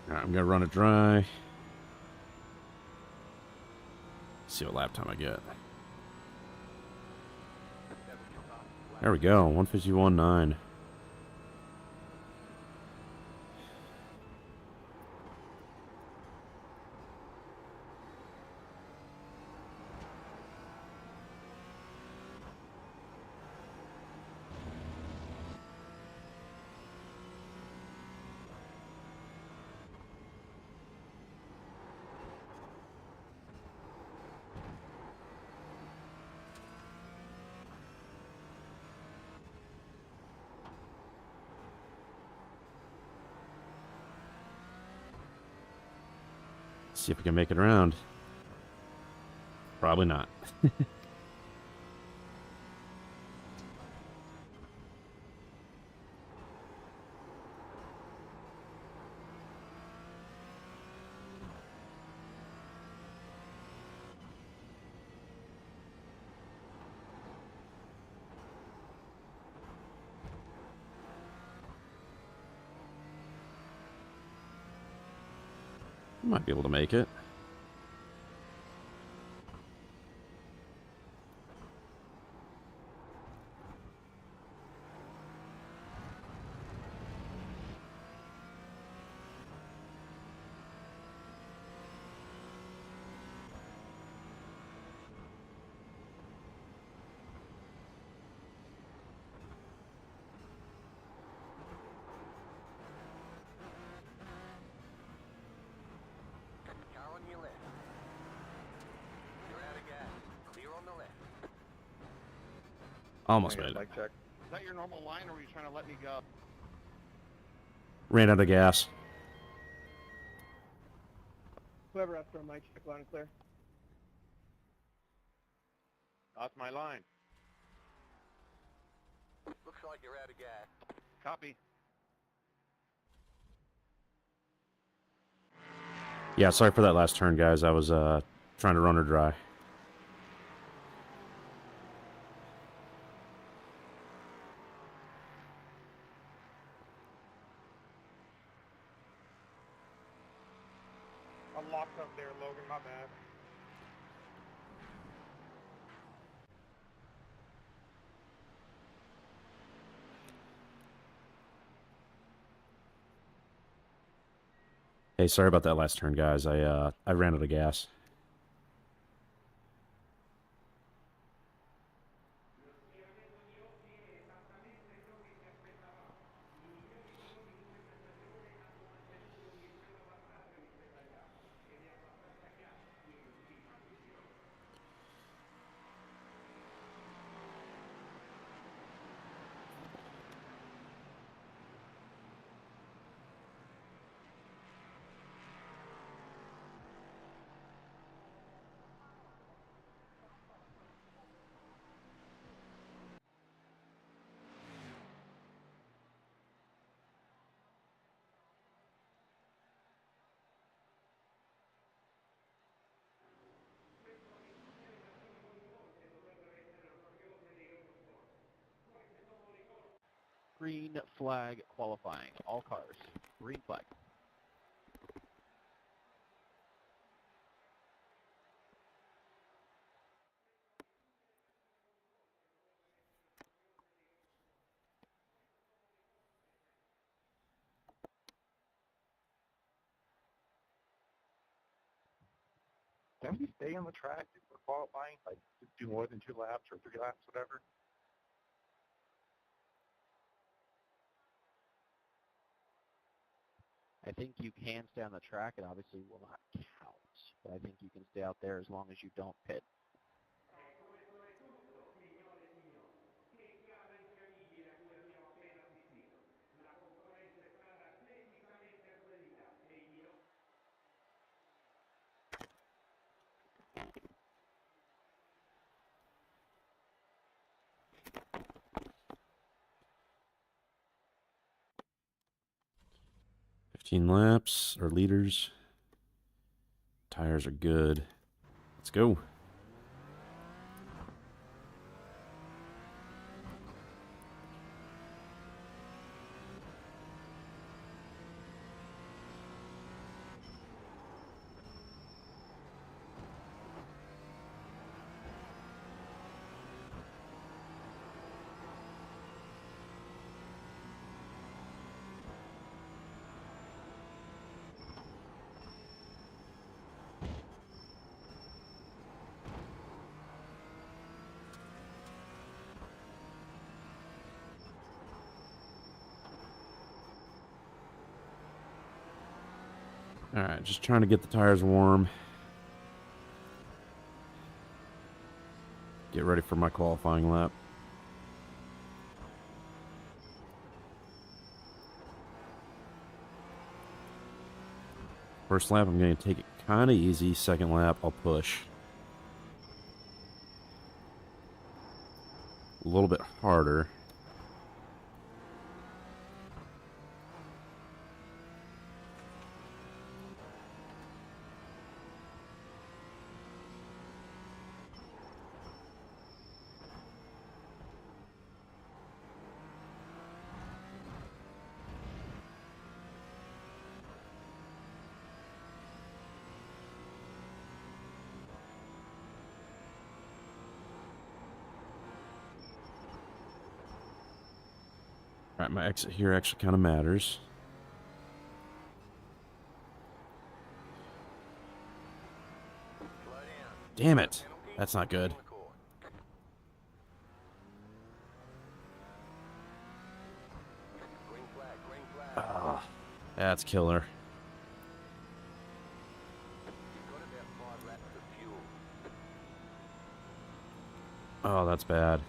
Alright, I'm gonna run it dry. See what lap time I get. There we go, 151.9. See if we can make it around. Probably not. Might be able to make it. Almost made it. Mic check. Is that your normal line, or were you trying to let me go? Ran out of gas. Whoever asked for a mic check, loud and clear. That's my line. Looks like you're out of gas. Copy. Yeah, sorry for that last turn, guys. I was trying to run her dry. I locked up there, Logan. My bad. Hey, sorry about that last turn, guys. I ran out of gas. Green flag qualifying. All cars. Green flag. Can we stay on the track if we're qualifying? Like, do more than 2 laps or 3 laps, whatever? I think you can stay on the track. It obviously will not count, but I think you can stay out there as long as you don't pit. Laps or liters. Tires are good. Let's go. All right, just trying to get the tires warm. Get ready for my qualifying lap. First lap, I'm going to take it kind of easy. Second lap, I'll push. A little bit harder. All right, my exit here actually kind of matters. Damn it. That's not good. Oh, that's killer. Oh, that's bad.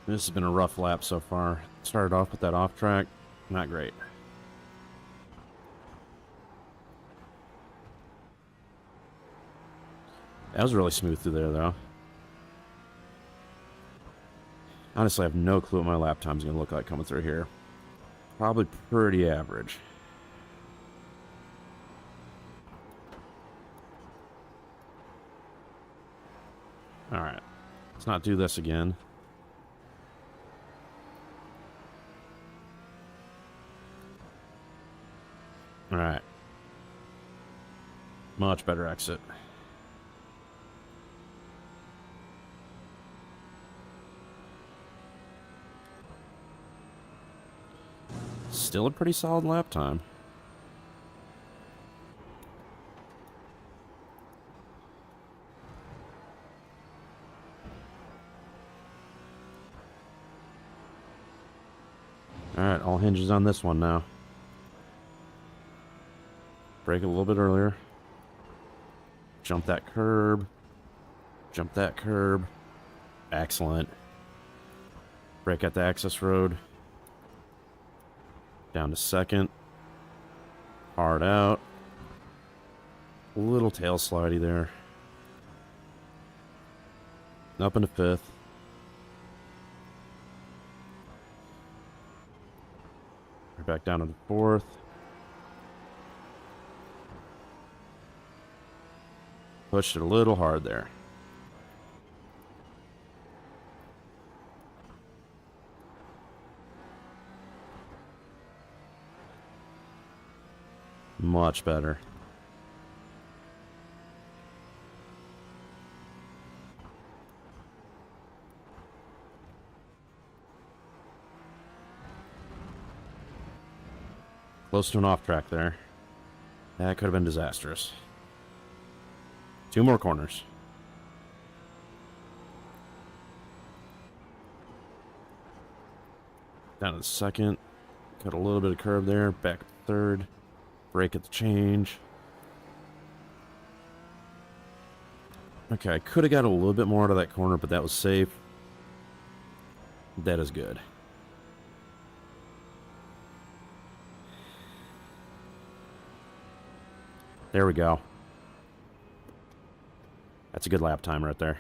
This has been a rough lap so far. Started off with that off track, not great. That was really smooth through there, though. Honestly, I have no clue what my lap time's going to look like coming through here. Probably pretty average. Alright. Let's not do this again. Alright. Much better exit. Still a pretty solid lap time. Alright, all hinges on this one now. Brake a little bit earlier. Jump that curb. Jump that curb. Excellent. Brake at the access road. Down to second. Hard out. A little tail slidey there. Up into fifth. Right back down to the fourth. Pushed it a little hard there. Much better. Close to an off track there. That could have been disastrous. 2 more corners. Down to the second. Cut a little bit of curb there. Back to third. Brake at the change. Okay, I could have got a little bit more out of that corner, but that was safe. That is good. There we go. That's a good lap time right there.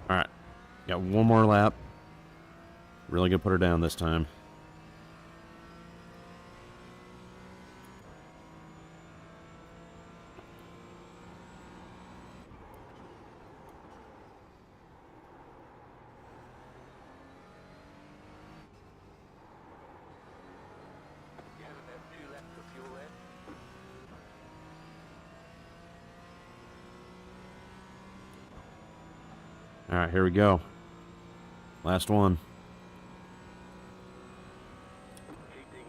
Alright. Got one more lap. Really gonna put her down this time. You have about 2 laps of fuel left. Alright, here we go. Last one. Keep digging.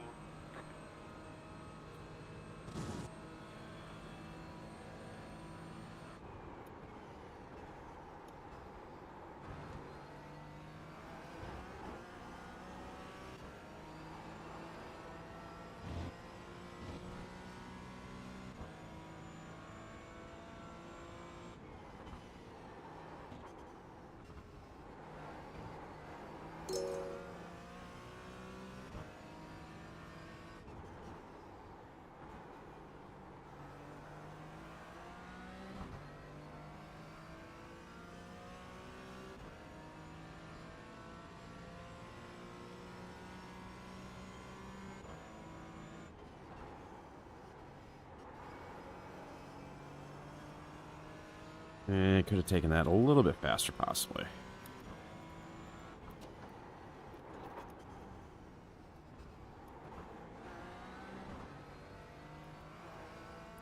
Could have taken that a little bit faster, possibly.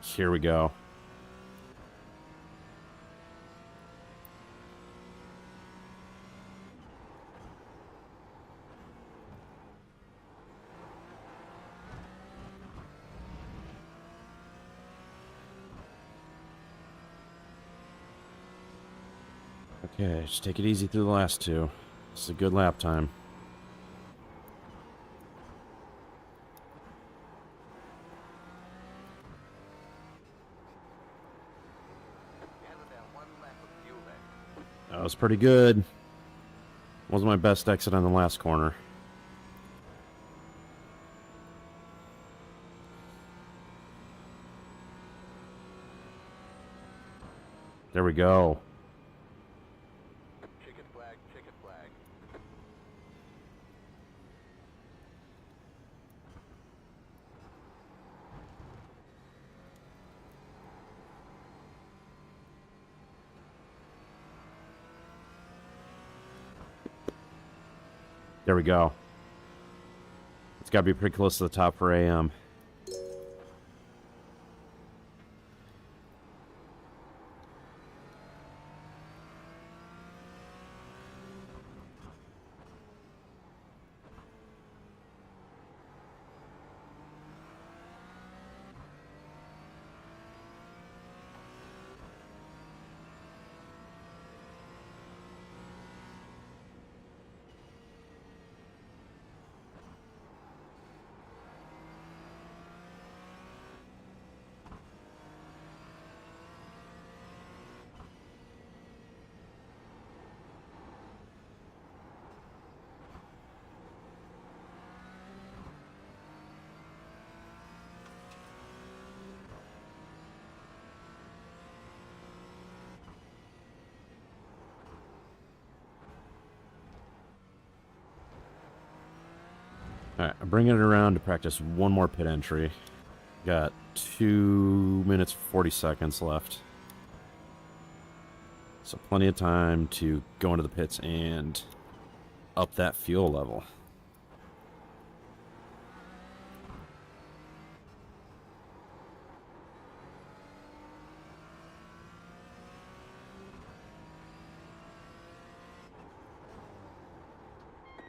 Here we go. Okay, just take it easy through the last two. This is a good lap time. That was pretty good. Wasn't my best exit on the last corner. There we go. Checkered flag, checkered flag. There we go. It's got to be pretty close to the top for AM. Alright, I'm bringing it around to practice one more pit entry. Got 2 minutes 40 seconds left. So plenty of time to go into the pits and up that fuel level.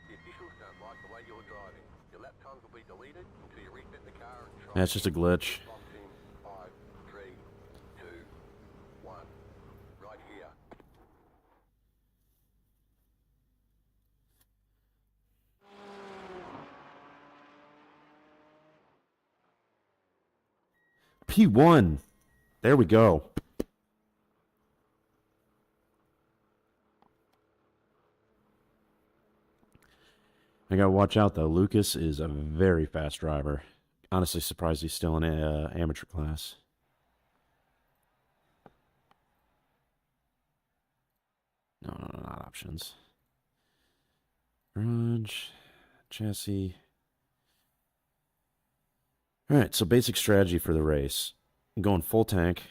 The officials don't like the way you're driving. Your lap times will be deleted until you refit the car and try. That's just a glitch. Box in 5, 3, 2, 1. Right here. P1. There we go. I gotta watch out though. Lucas is a very fast driver. Honestly surprised he's still in amateur class. No, not options. Garage, chassis. Alright, so basic strategy for the race. I'm going full tank,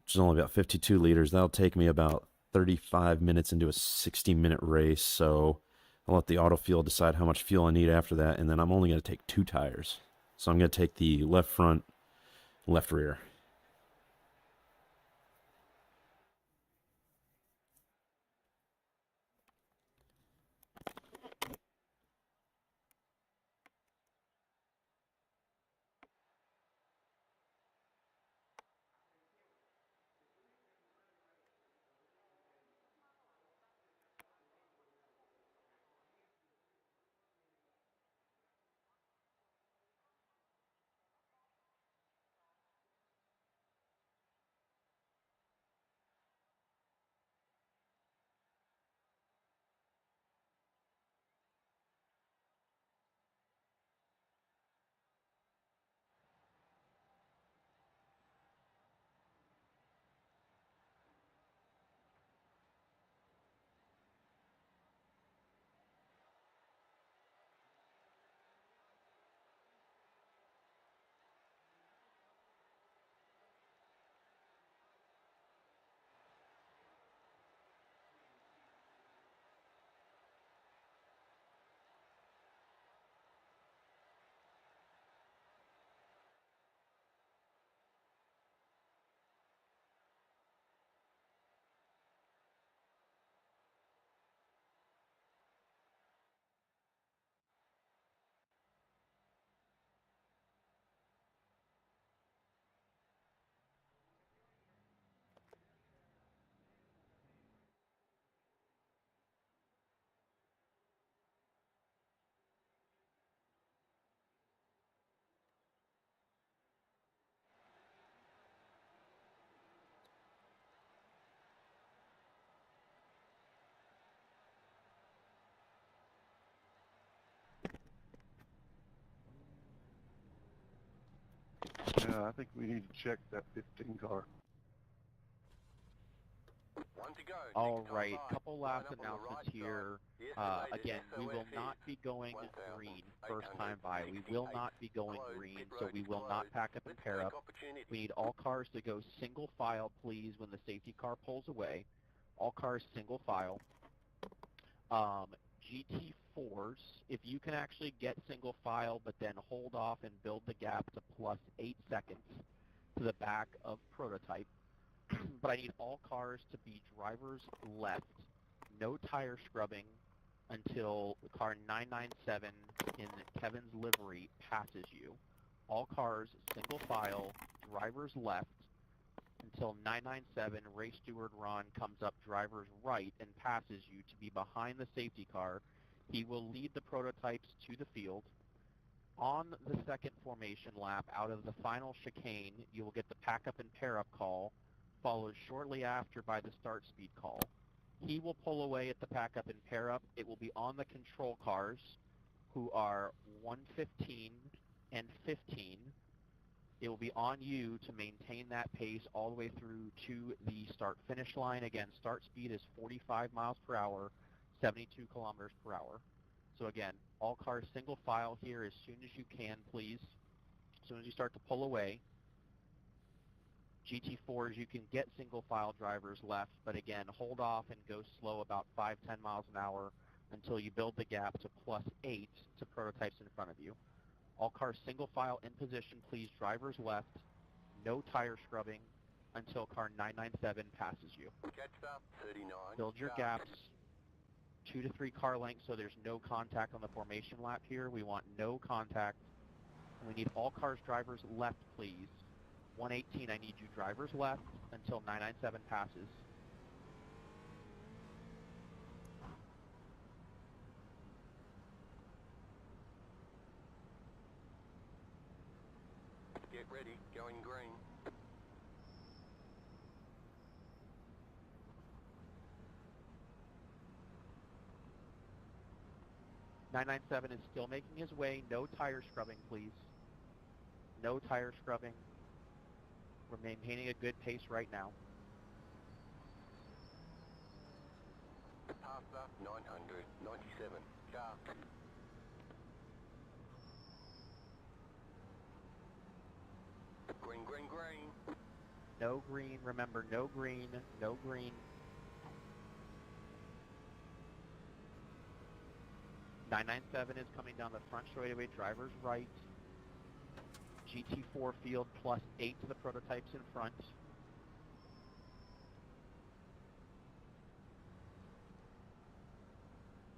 which is only about 52 liters. That'll take me about 35 minutes into a 60-minute race, so I'll let the auto fuel decide how much fuel I need after that, and then I'm only going to take 2 tires. So I'm going to take the left front, left rear. Yeah, I think we need to check that 15 car. One to go. All Next time right, by. couple Line last up on the announcements right here. side. Yes, the latest Again, we will SOS not is be going 1,868 green first time by. We will not be going Closed. green, Pit so road we is will not closed. pack up and Let's pair take up. opportunity. We need all cars to go single file, please, when the safety car pulls away. All cars single file. GT4s, if you can actually get single file but then hold off and build the gap to +8 seconds to the back of prototype. But I need all cars to be drivers left, no tire scrubbing until car 997 in Kevin's livery passes you. All cars single file, drivers left, until 997 race steward Ron comes up driver's right and passes you to be behind the safety car. He will lead the prototypes to the field. On the second formation lap, out of the final chicane, you will get the pack up and pair up call, followed shortly after by the start speed call. He will pull away at the pack up and pair up. It will be on the control cars, who are 115 and 15. It will be on you to maintain that pace all the way through to the start-finish line. Again, start speed is 45 miles per hour, 72 kilometers per hour. So again, all cars single file here as soon as you can, please. As soon as you start to pull away. GT4s, you can get single file drivers left, but again, hold off and go slow about 5-10 miles an hour until you build the gap to +8 to prototypes in front of you. All cars single file in position, please. Drivers left. No tire scrubbing until car 997 passes you. Catch up, 39. Build your gaps 2 to 3 car lengths so there's no contact on the formation lap here. We want no contact. We need all cars drivers left, please. 118, I need you drivers left until 997 passes. Get ready, going green. .997 is still making his way. No tire scrubbing, please. No tire scrubbing. We're maintaining a good pace right now. Pass up, 997. Car. Green, green, green. No green, remember, no green, no green. 997 is coming down the front straightaway, driver's right. GT4 field +8 to the prototypes in front.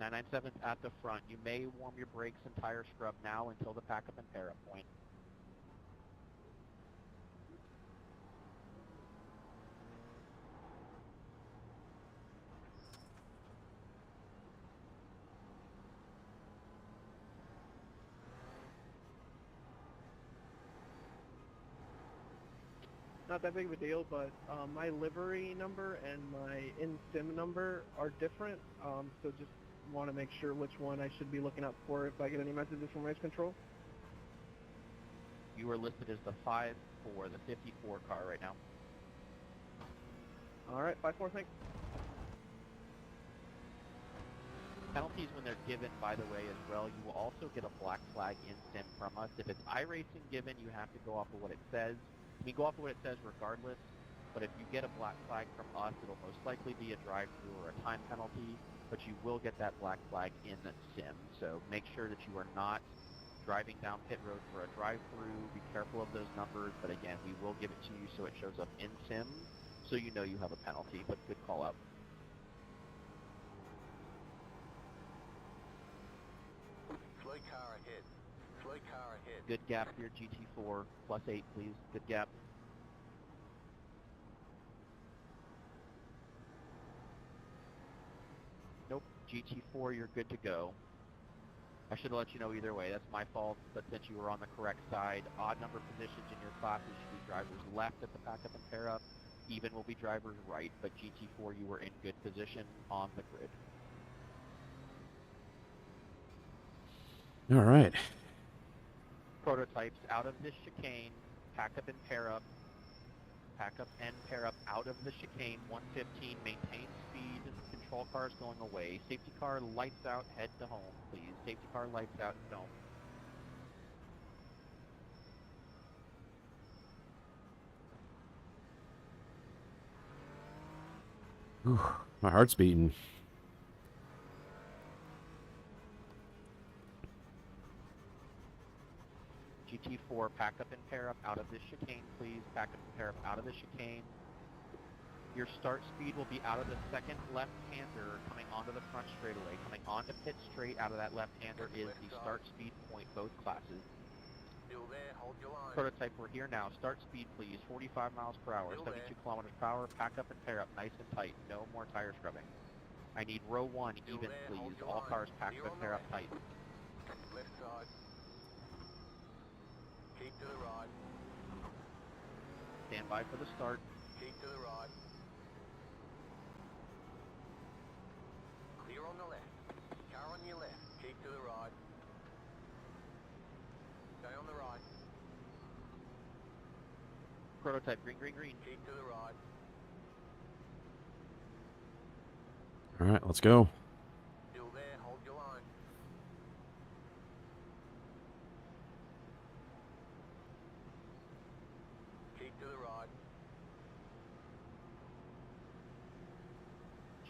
.997's at the front. You may warm your brakes and tire scrub now until the pack up and pair up point. Not that big of a deal, but my livery number and my in-sim number are different, so just want to make sure which one I should be looking out for if I get any messages from race control. You are listed as the 5-4, the 54 car right now. All right, 5-4, thanks. Penalties when they're given, by the way, as well. You will also get a black flag in sim from us. If it's iRacing given, you have to go off of what it says. You go off of what it says regardless, but if you get a black flag from us, it'll most likely be a drive-through or a time penalty, but you will get that black flag in the sim. So make sure that you are not driving down pit road for a drive-through. Be careful of those numbers, but again, we will give it to you so it shows up in sim, so you know you have a penalty, but good call out. Slow car ahead. Slow car ahead. Good gap here, GT4, +8, please. Good gap. Nope, GT4, you're good to go. I should have let you know either way. That's my fault, but since you were on the correct side, odd number positions in your classes should be drivers left at the pack up and pair up. Even will be drivers right, but GT4, you were in good position on the grid. All right. Prototypes out of this chicane, pack up and pair up. Pack up and pair up out of the chicane. 115, maintain speed. Control cars going away. Safety car lights out, head to home, please. Safety car lights out, don't. Whew, my heart's beating. GT4, pack up and pair up out of this chicane, please. Pack up and pair up out of the chicane. Your start speed will be out of the second left-hander coming onto the front straightaway. Coming onto pit straight out of that left-hander is the start speed point, both classes. Still there, hold your line. Prototype, we're here now. Start speed, please. 45 miles per hour, 72 kilometers per hour. Pack up and pair up nice and tight. No more tire scrubbing. I need row 1 even, please. All cars pack up and pair up tight. Left side. Keep to the right. Stand by for the start. Keep to the right. Clear on the left. Car on your left. Keep to the right. Stay on the right. Prototype, green, green, green. Keep to the right. All right, let's go. Still there, hold your line. Keep to the right.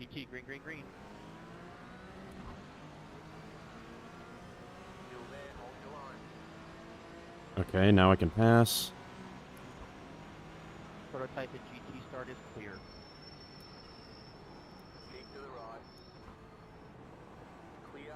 GT, green, green, green. Still there, hold your line. Okay, now I can pass. Prototype and GT start is clear. Keep to the right. Clear.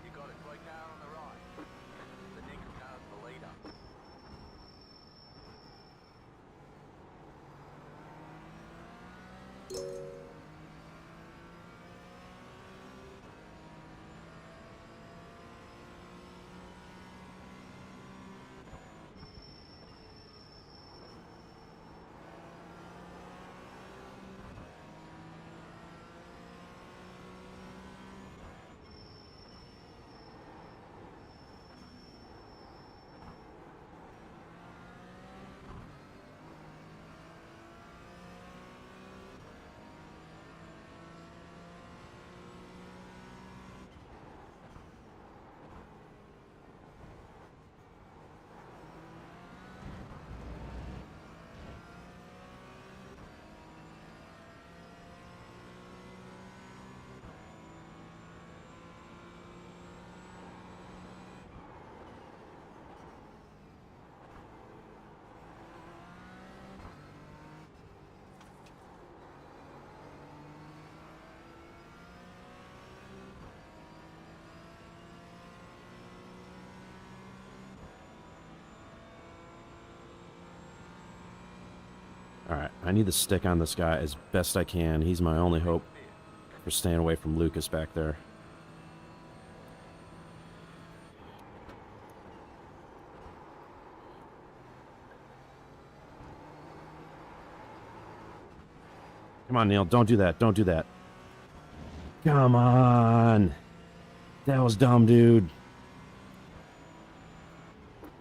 You got a slow car on the right. The next car's the leader. Alright, I need to stick on this guy as best I can. He's my only hope for staying away from Lucas back there. Come on, Neil. Don't do that. Don't do that. Come on. That was dumb, dude.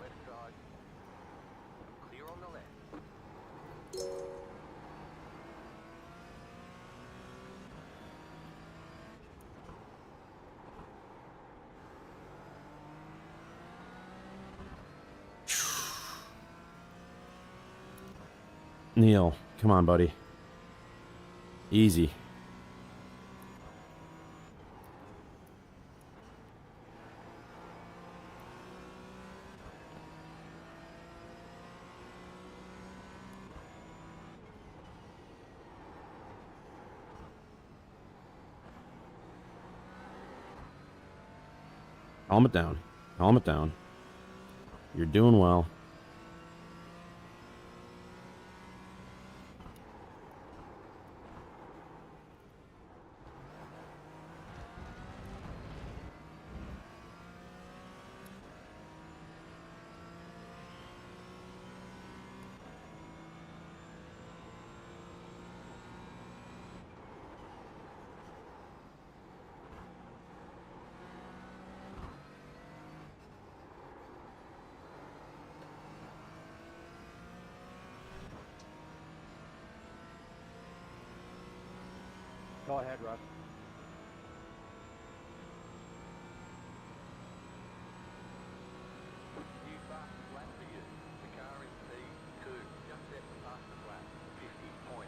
Left side. Clear on the left. Neil, come on, buddy. Easy. Calm it down. Calm it down. You're doing well. Go ahead, Russ. New fastest lap for you. The car in P2. Just set the fastest lap. 50.641.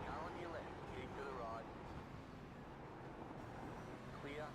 Car on your left. Keep to the right. Clear.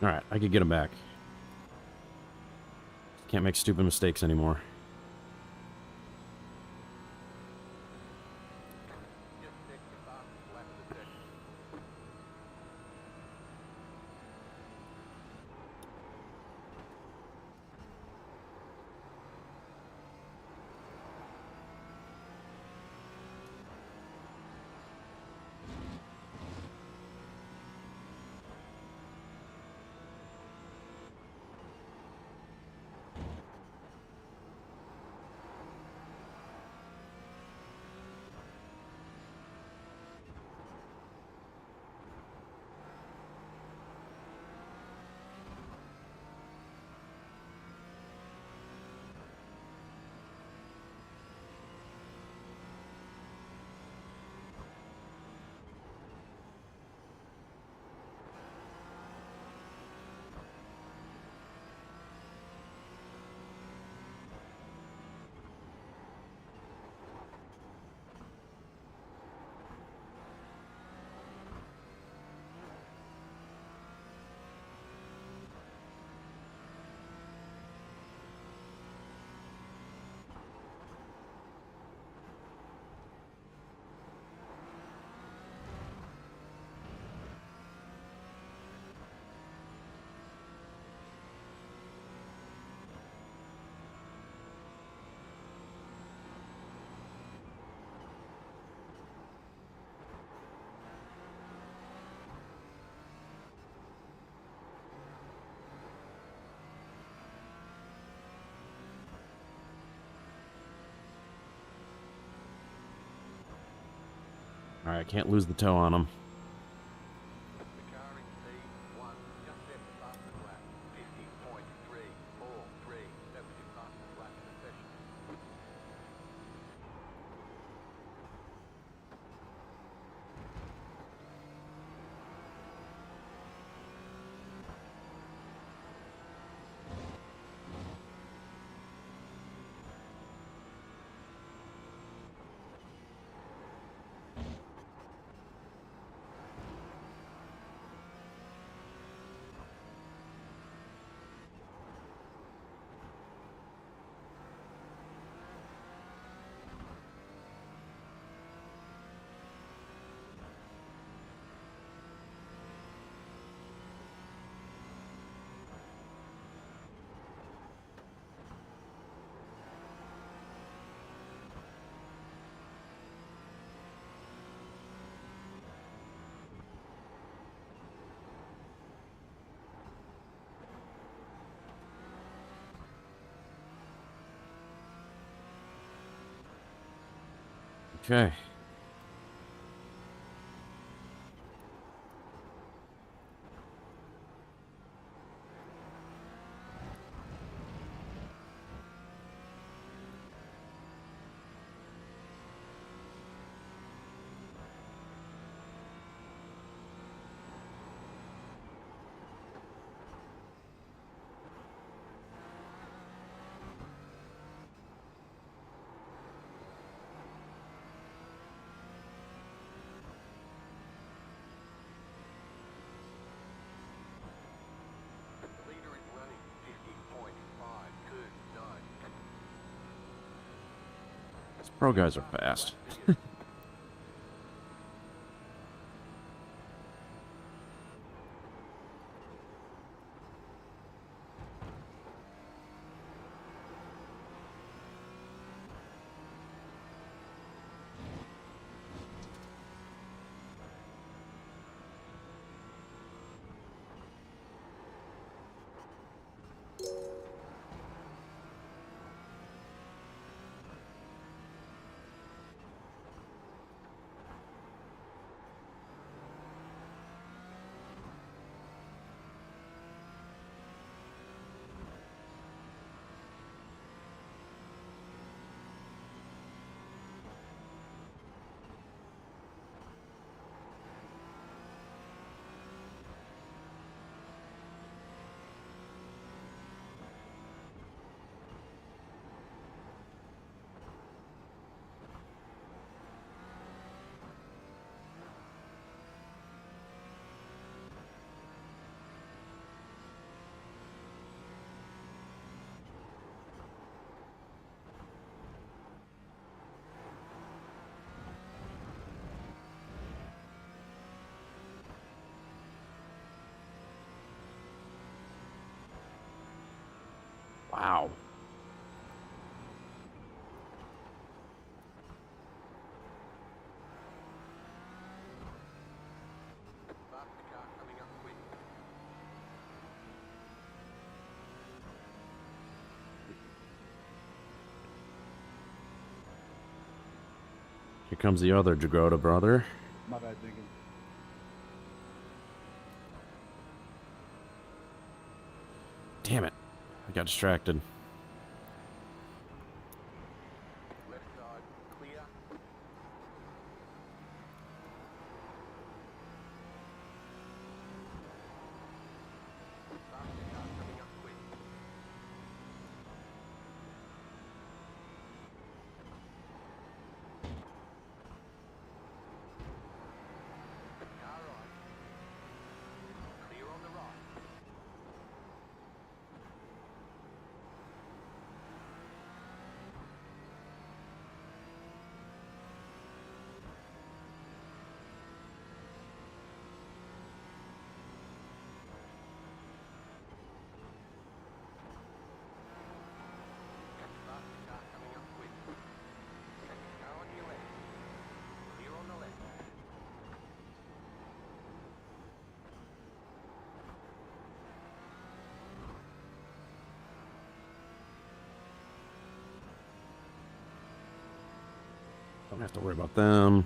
All right, I could get him back. Can't make stupid mistakes anymore. All right, can't lose the toe on him. The car in P1 just set the fastest lap. 50.343. That was your fastest lap in the session. Okay. Pro guys are fast. Wow. Faster car coming up quick. Here comes the other Jagoda brother. My bad, Jenkins. Damn it. I got distracted. Left side, clear. Faster car coming up quick. Car right. Clear on the right. Faster car coming up quick. Second car on your left. Clear on the left. Don't have to worry about them.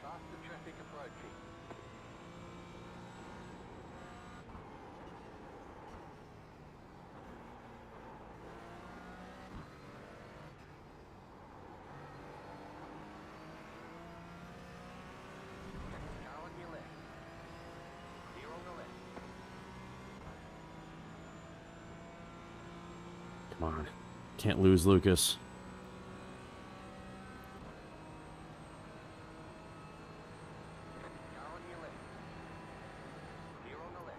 Faster traffic approaching. Car on your left. Clear on the left. Come on. Can't lose Lucas. Car on your left. Clear on the left.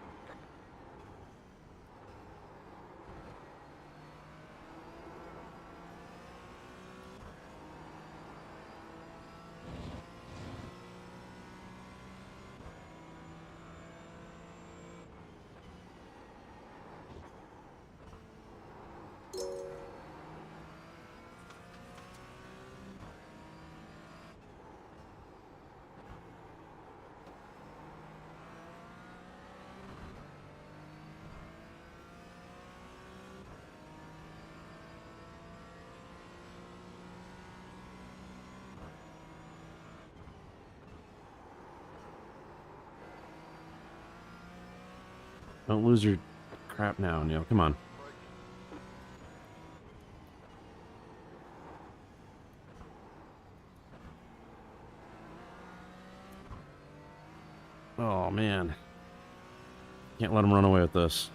Don't lose your crap now, Neil. Come on. Oh, man. Can't let him run away with this.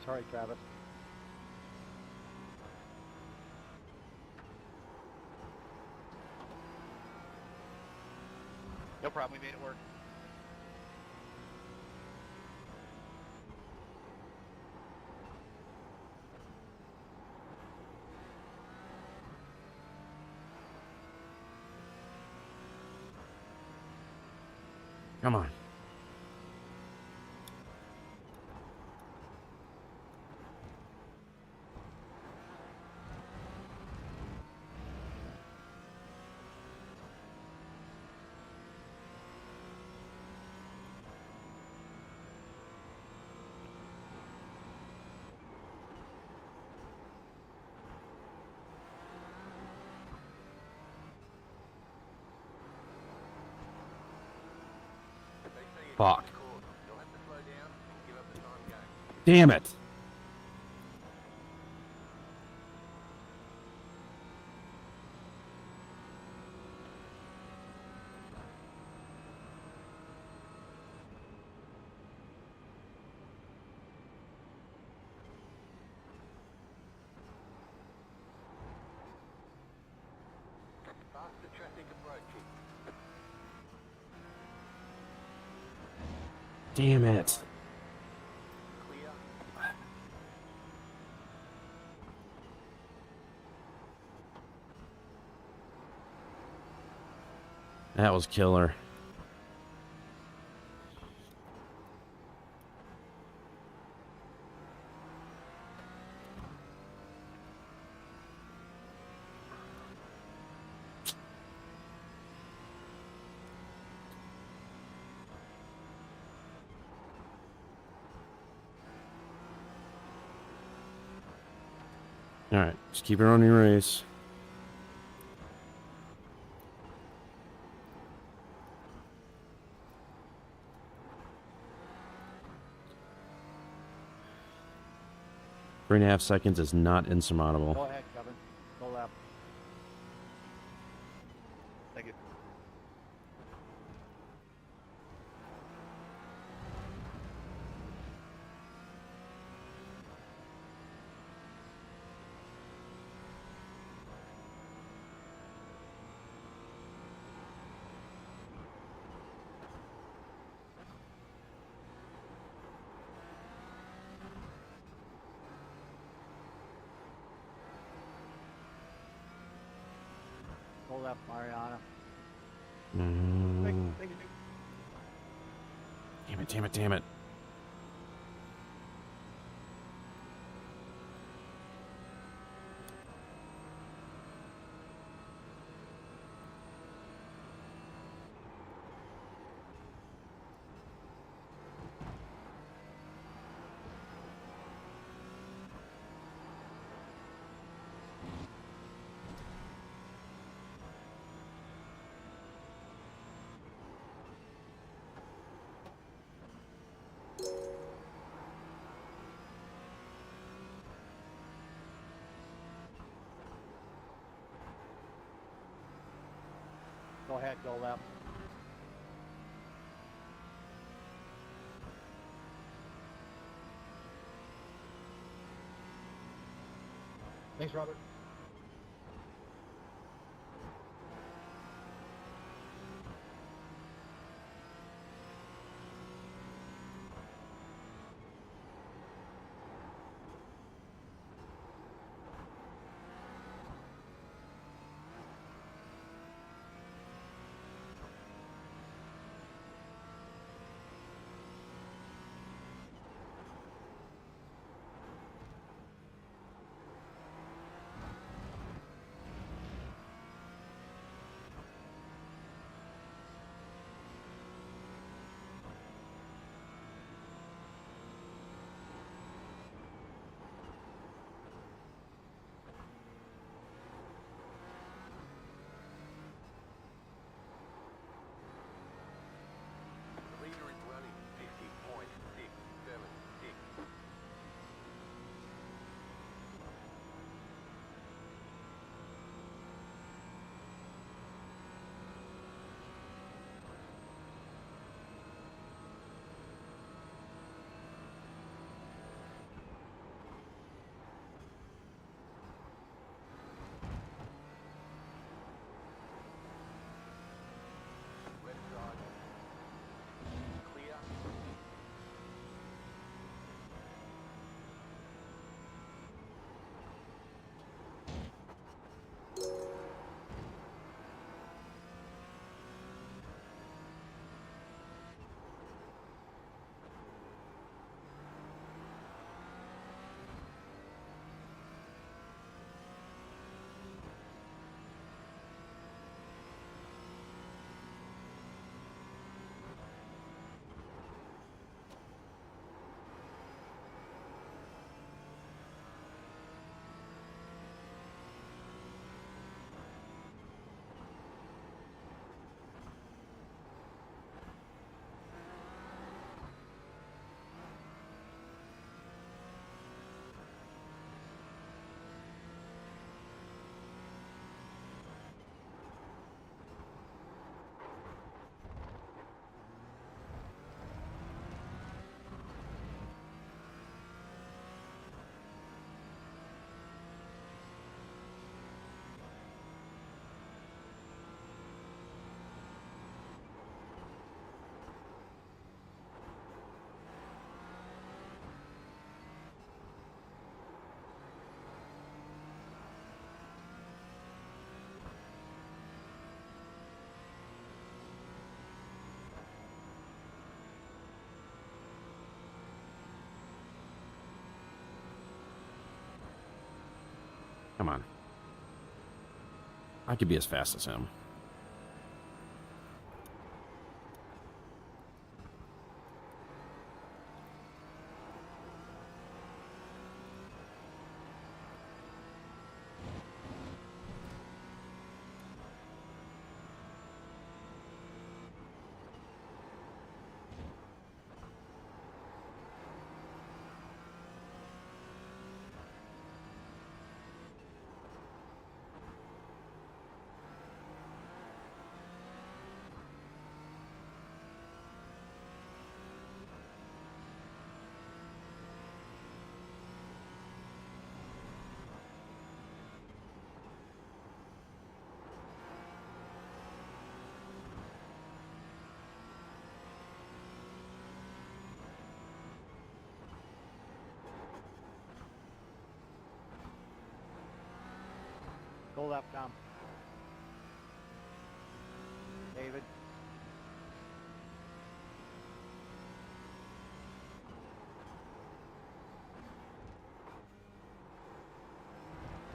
Sorry, Travis. No problem, we made it work. Come on. Fuck. Damn it. Faster traffic approaching. Damn it. Clear. That was killer. All right, just keep it on your race. Three and a half seconds is not insurmountable. Go ahead, Kevin. Go left. Thank you. Go left, Mariana. Thank you. Damn it, damn it, damn it. Go ahead, go left. Thanks, Robert. Come on. I could be as fast as him. Go left, Tom. David.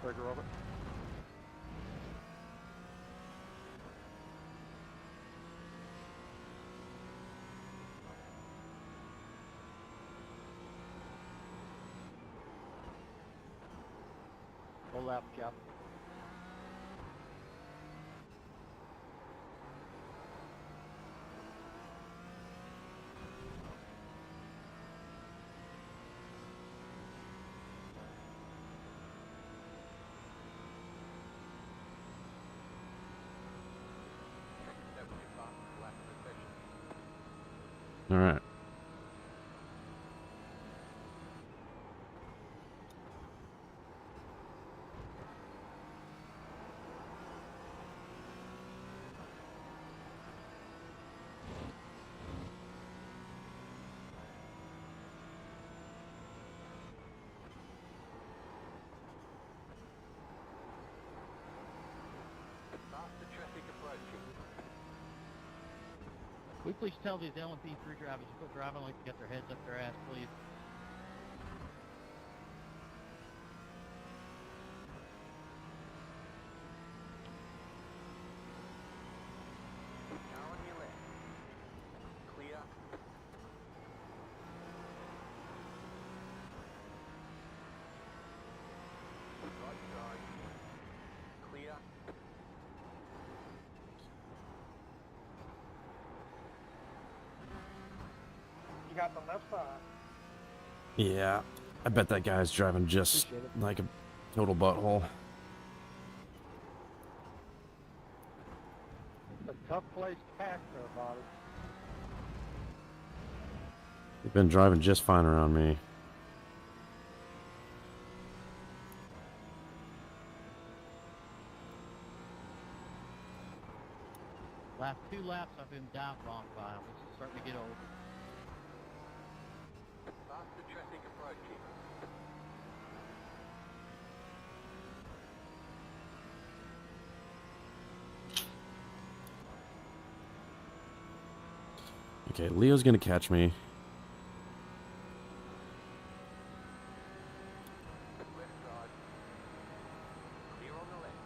Trigger over. Go left, Jeff. All right. Faster traffic approaching. Will you please tell these LMP3 drivers to quit driving like they got their heads up their ass, please? Car on your left. Clear. Right side. Clear. You got the left side. Yeah. I bet that guy's driving just like a total butthole. It's a tough place to pass there, buddy. They've been driving just fine around me. Last 2 laps I've been down wrong by them. This is starting to get old. Faster traffic approaching. Okay, Leo's gonna catch me. Left side. Clear on the left.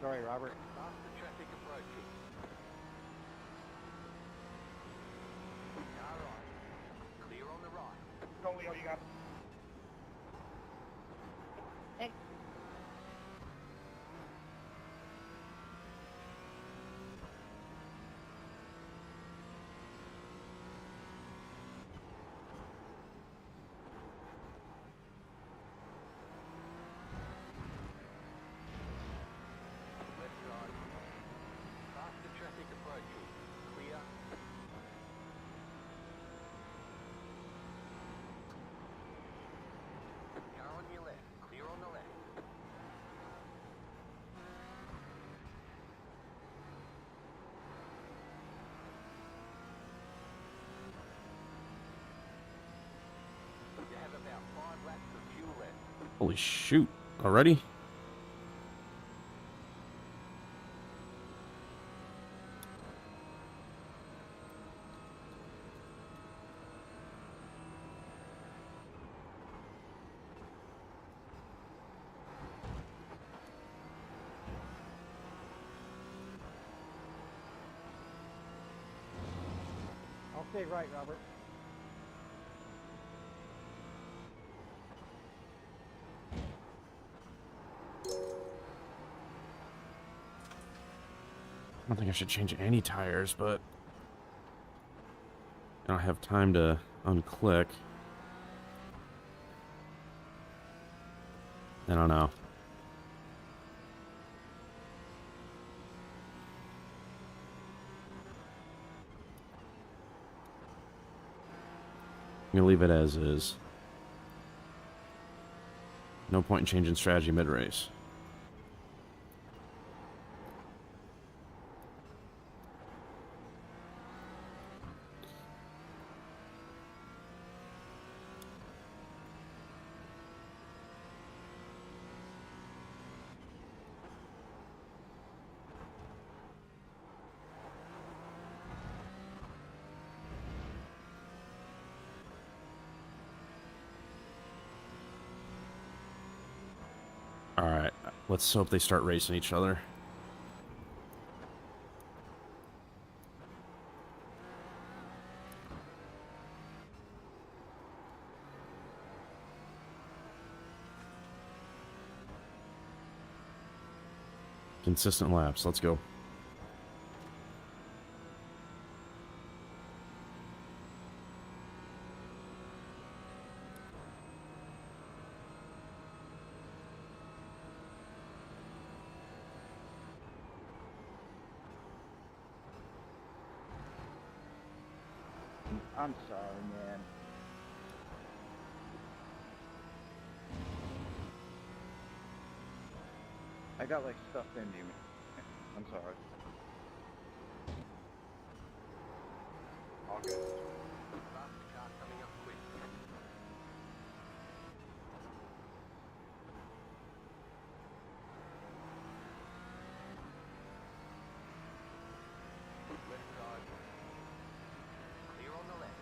Sorry, Robert. Faster traffic approaching. Car right. Clear on the right. Go, Leo, you got it. Holy shoot. Already? I'll stay right, Robert. I don't think I should change any tires, but I don't have time to unclick. I don't know. I'm gonna leave it as is. No point in changing strategy mid-race. Alright, let's hope they start racing each other. Consistent laps, let's go. I'm sorry, man. I got like stuff into me. I'm sorry. All good. Faster car coming up quick. Left side. Clear on the left.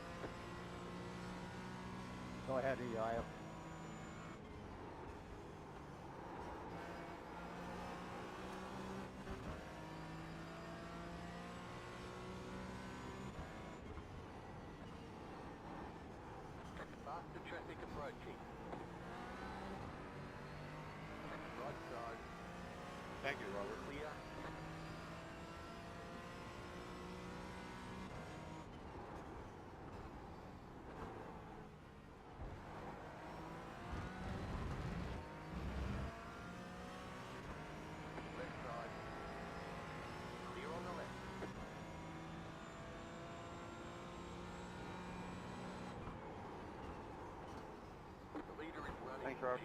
Go ahead, Elias. Faster traffic approaching. Right side. Thank you, Robert. Clear. Left side. Clear on the left. The leader is running. Thanks, Robert.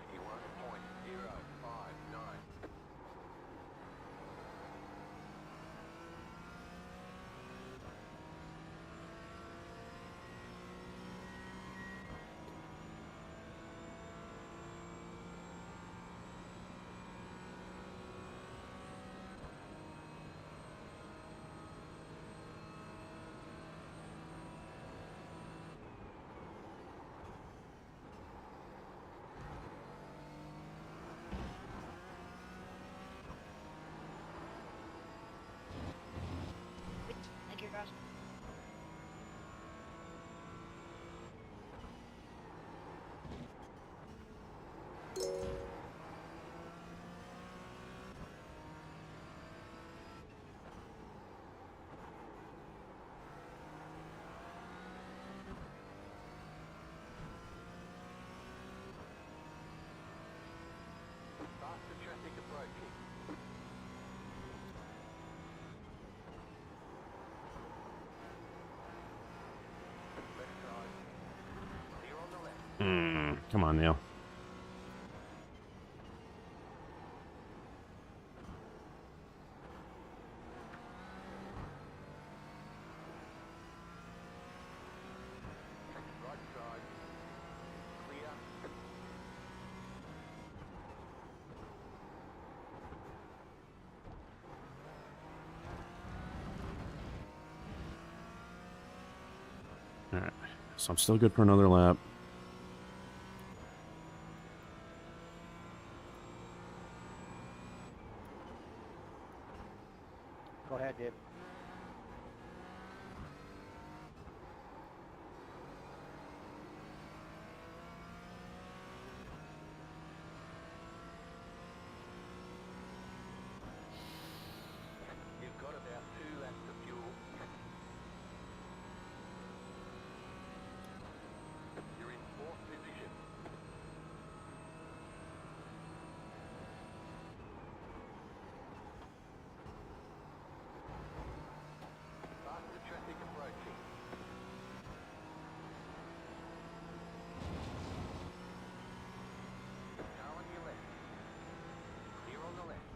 51.059. Thank you, guys. Faster traffic approaching. Left side. Clear on the left. Come on, Neil. Right side. Clear. So I'm still good for another lap. Go ahead, Dave. You've got about 2 laps of fuel. You're in 4th position. Faster traffic approaching. Car on your left. Clear on the left.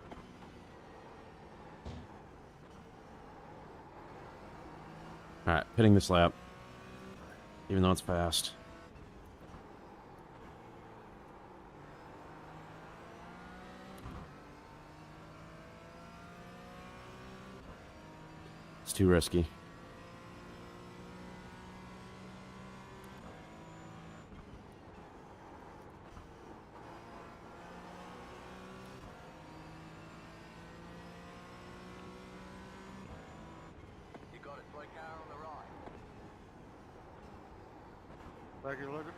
Alright, pitting this lap. Even though it's fast. It's too risky. You got a slow car on the right. Thank you, Lucas.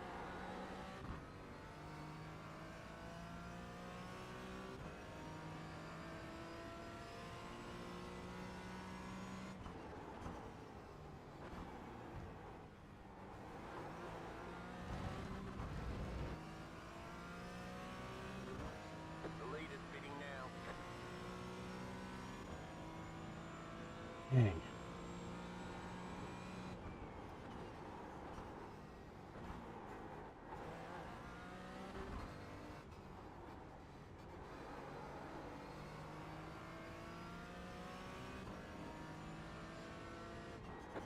The lead is pitting now. Dang.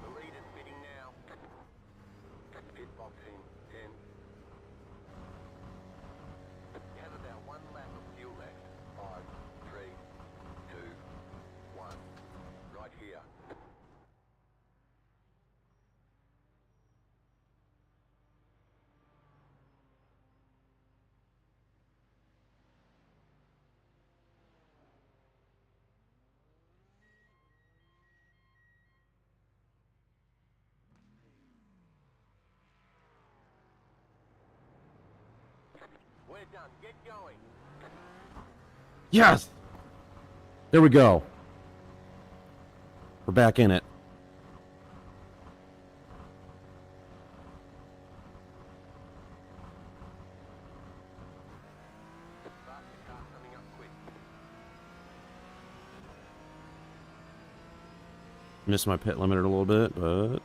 The lead is pitting now. Pit box in 10. You have about 1 lap of fuel left. 5, 3, 2, 1. Right here. We're done. Get going. Yes! There we go. We're back in it. Faster car coming up quick. Missed my pit limiter a little bit, but...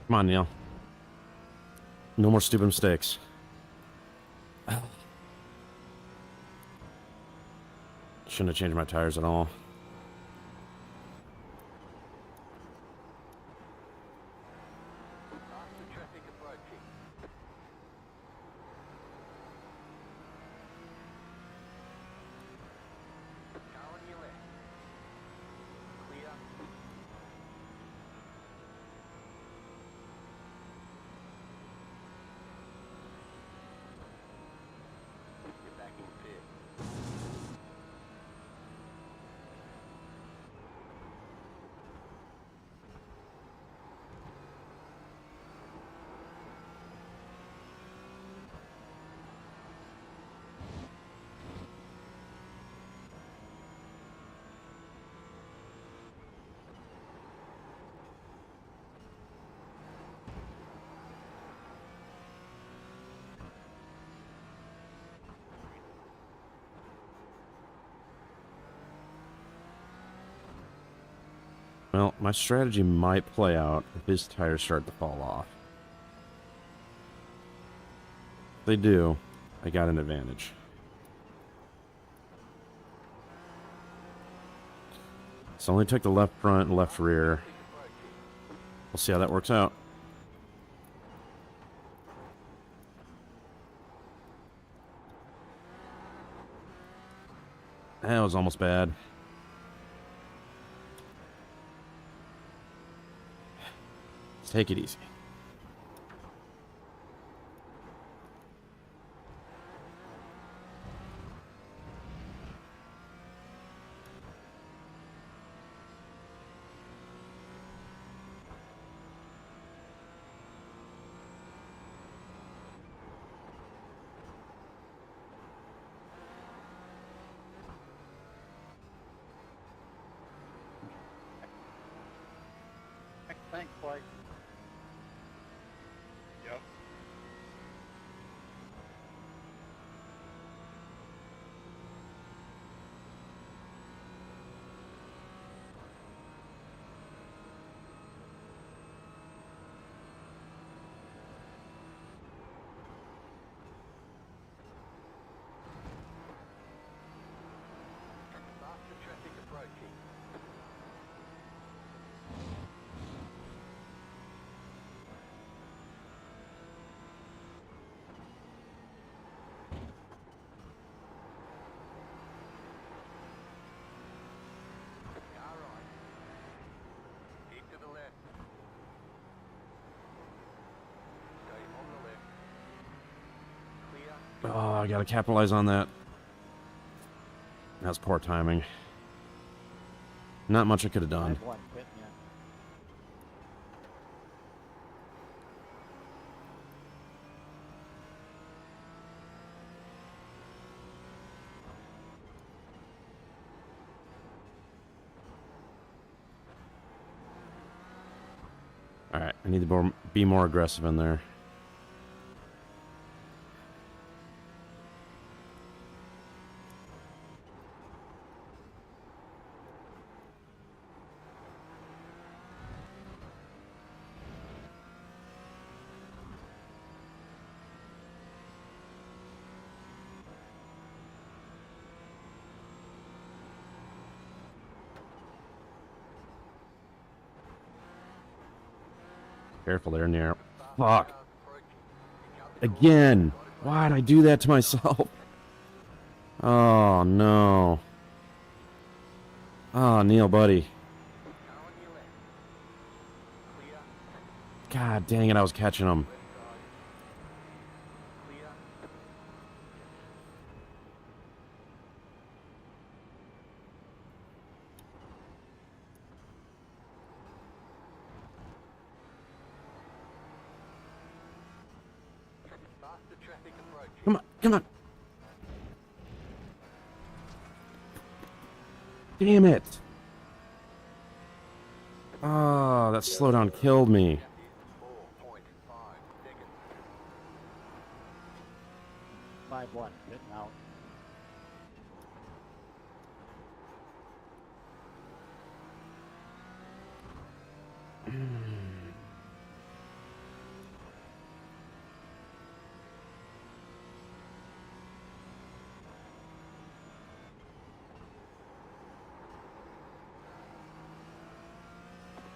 Come on, Neil. No more stupid mistakes. Shouldn't have changed my tires at all. Faster traffic approaching. Car on your left. Clear. You're back in pit. Well, my strategy might play out if his tires start to fall off. If they do, I got an advantage. So I only took the left front and left rear. We'll see how that works out. That was almost bad. Let's take it easy. Thanks, Blake. Yep. Faster traffic approaching. Car right. Keep to the left. Stay on the left. Clear. Oh, I gotta capitalize on that. That's poor timing. Not much I could have done. One pit, yeah. Alright, I need to be more aggressive in there. Careful there in the air. Fuck. Again. Why'd I do that to myself? Oh, no. Oh, Neil, buddy. God dang it, I was catching him. Faster traffic approaching. Come on, come on. Damn it. Oh, that slowdown killed me. 4.5 seconds. 5-1, pitting out.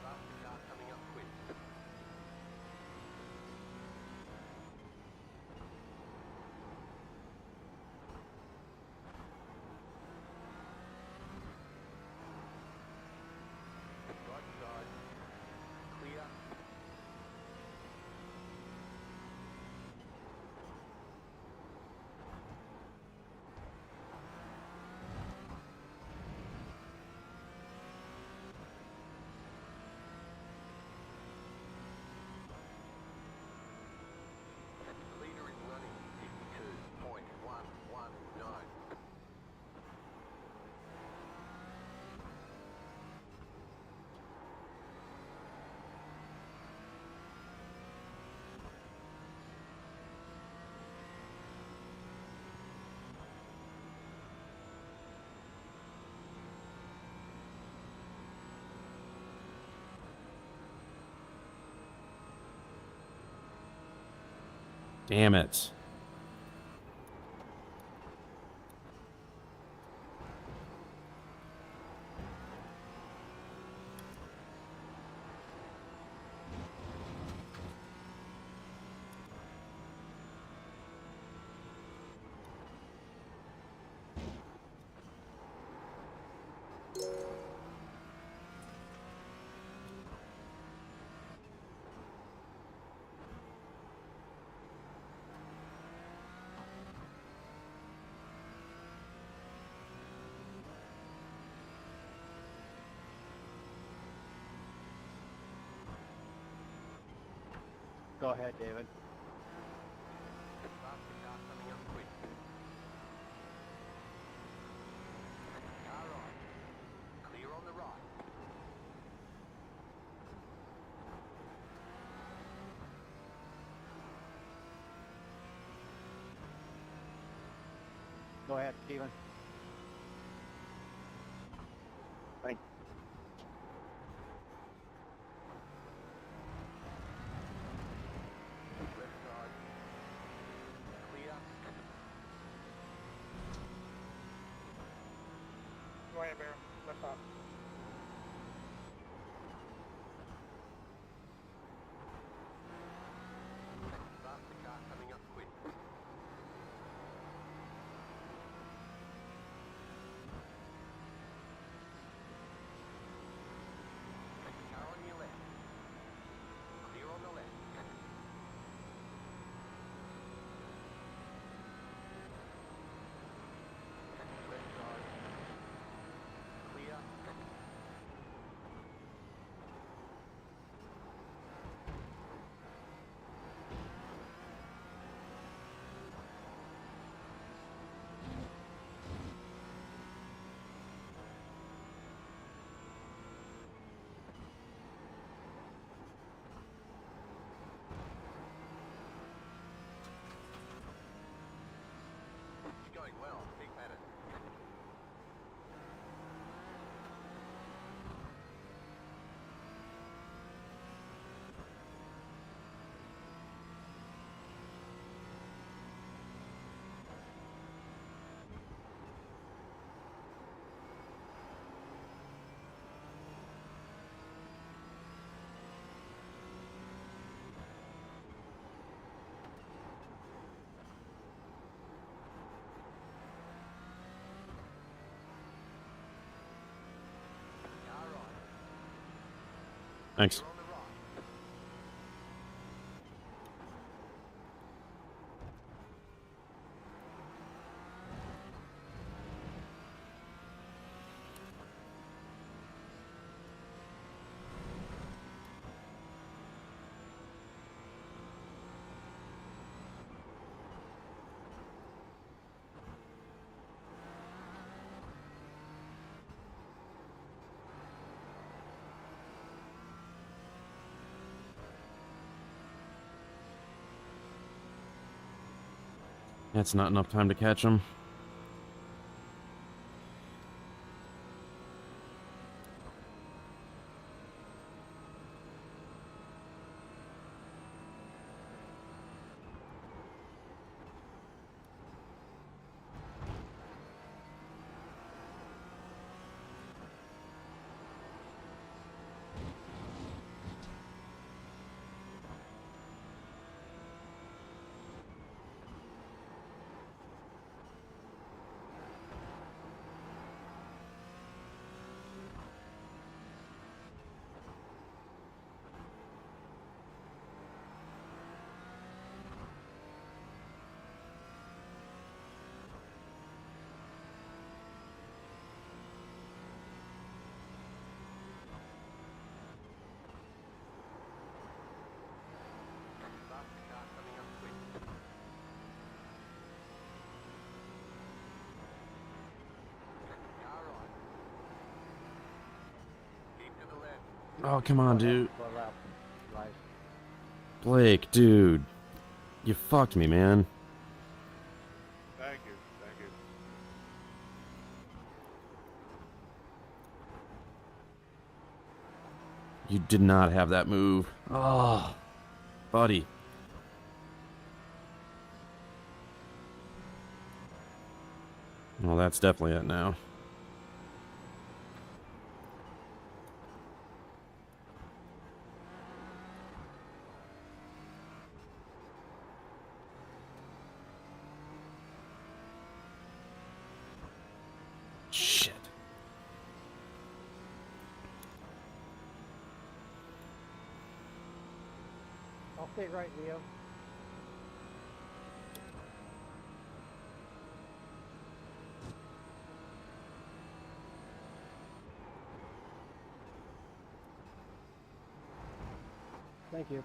Faster car coming up quick. Right side. Clear. Damn it. Go ahead, David. Faster car coming up quick. Car on. Clear on the right. Go ahead, Steven. Thank Left side. Clear. Go ahead, Bear. Left side. Faster car coming up quick. Car on your left. Clear on the left. Left side. Clear. You're going well. Keep at it. Car right. Thanks. Clear on the right. That's not enough time to catch him. Faster car coming up quick. Car right. Keep to the left. Oh, come on, dude. Go left. Right. Blake, dude. You fucked me, man. Thank you. Thank you. You did not have that move. Oh, buddy. Well, that's definitely it now. Shit. I'll stay right, Leo. Thank you.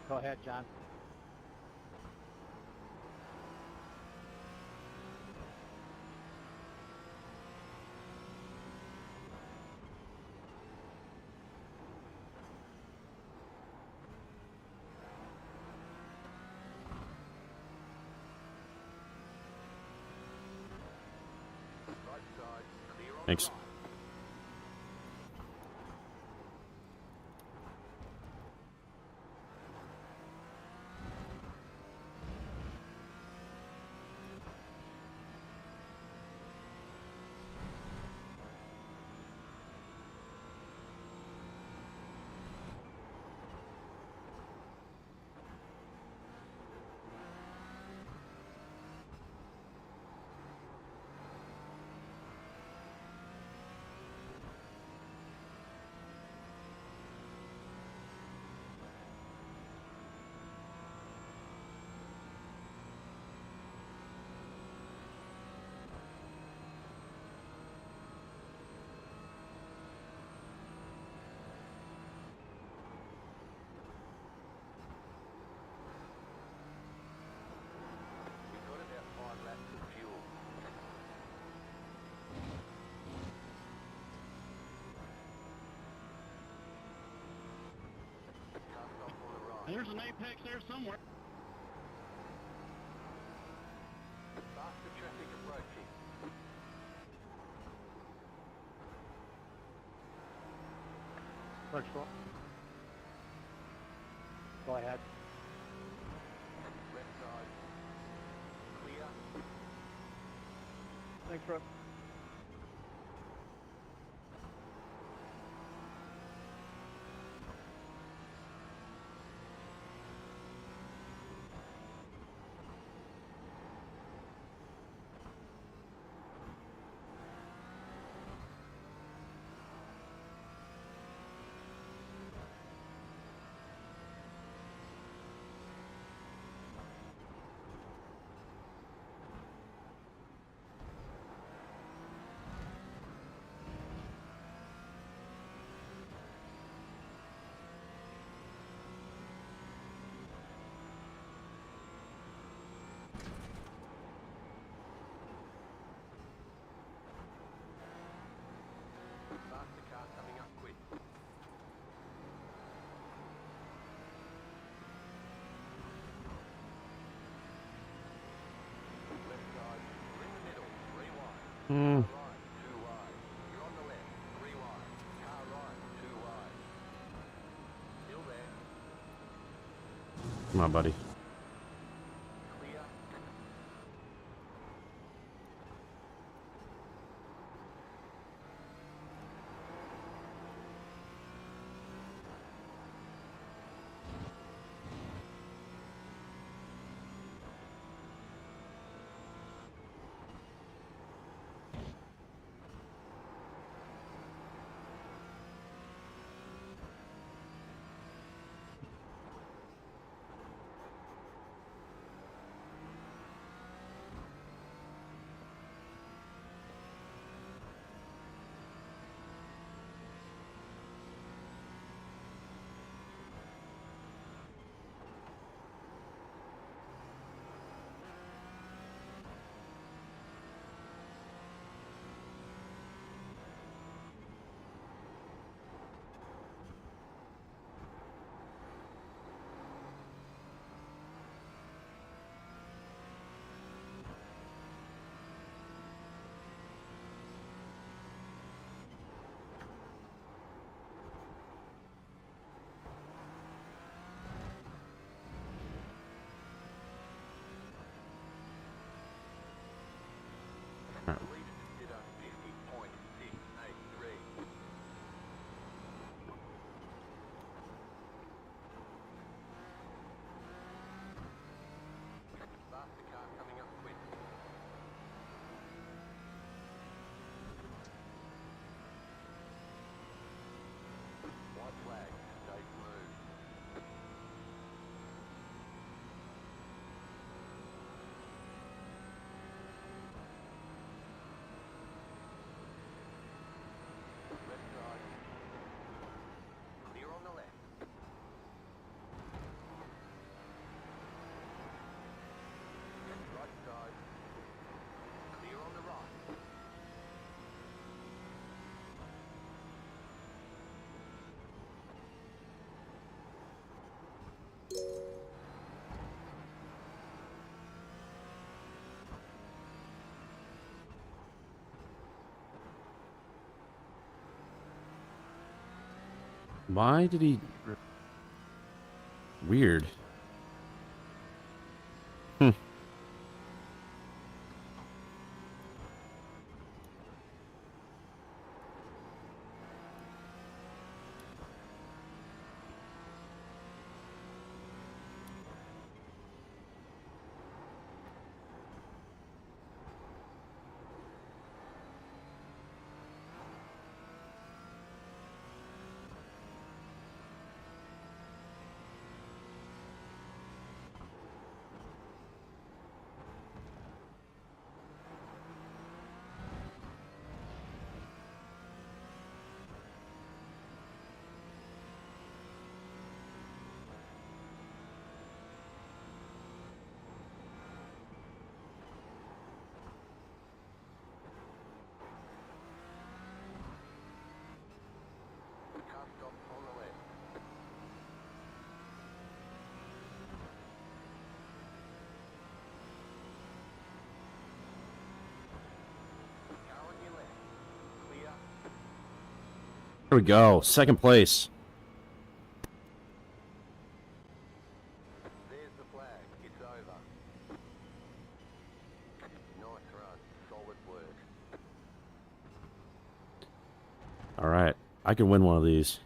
Go ahead, John. Thanks. There's an apex there somewhere. Faster traffic approaching. Virtual. Go ahead. Left side. Clear. Thanks, Russ. Faster car coming up quick. Left side. We're in the middle. 3 wide. Hmm. Car right. 2 wide. You're on the left. 3 wide. Car right. 2 wide. Still there. Come on, buddy. Clear. Why did he... Weird. Hmm. Car stop on the left. Car on your left. Clear. There we go. Second place. There's the flag. It's over. Nice run. Solid work. All right. I can win one of these.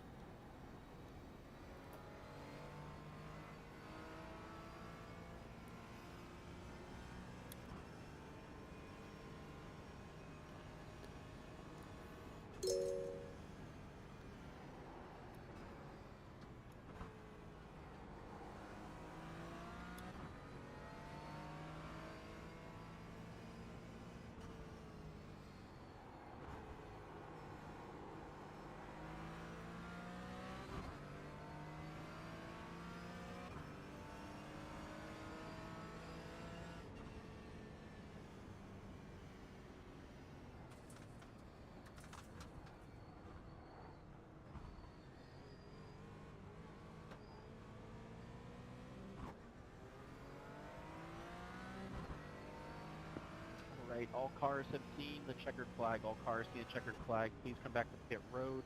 Right, all cars have seen the checkered flag. All cars see the checkered flag. Please come back to pit road.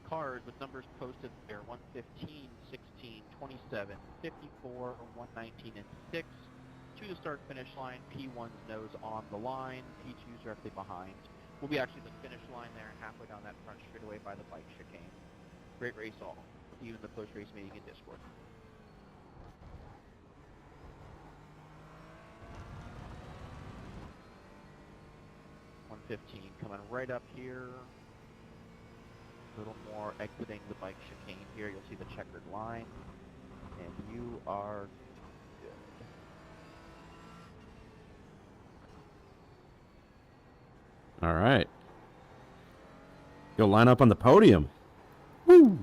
Cars with numbers posted there, 115, 16, 27, 54, 119, and 6 to the start-finish line. P1's nose on the line. P2's directly behind. We'll be actually the finish line there, halfway down that front straightaway by the bike chicane. Great race all. See you in the post-race meeting in Discord. 115 coming right up here. A little more exiting the bike chicane here. You'll see the checkered line. And you are good. All right. Go line up on the podium. Woo!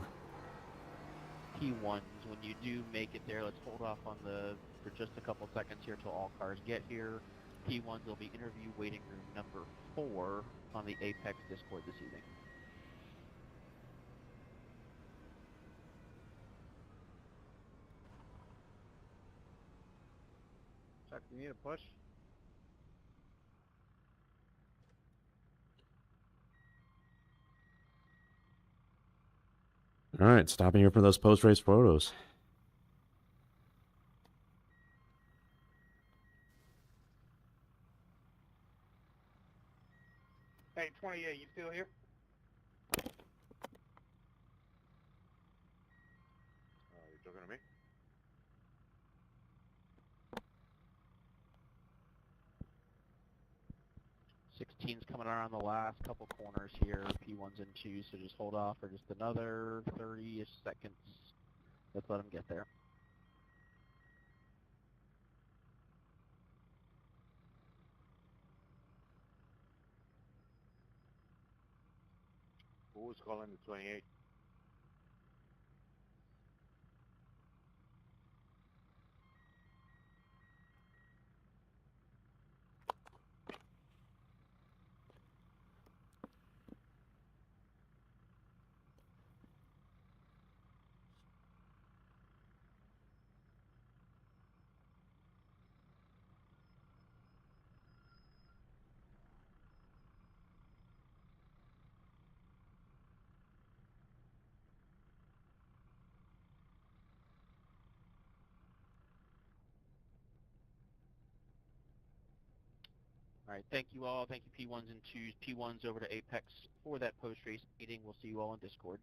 P1s, when you do make it there, let's hold off on for just a couple seconds here till all cars get here. P1s will be interview waiting room number 4 on the Apex Discord this evening. Chuck, you need a push? All right, stopping here for those post-race photos. Hey, 28, you still here? You talking to me? Sixteen's coming around the last couple corners here. P1s and 2s, so just hold off for just another 30-ish seconds. Let's let them get there. Who was calling the 28? All right, thank you all. Thank you P1s and 2s. P1s over to Apex for that post-race meeting. We'll see you all on Discord.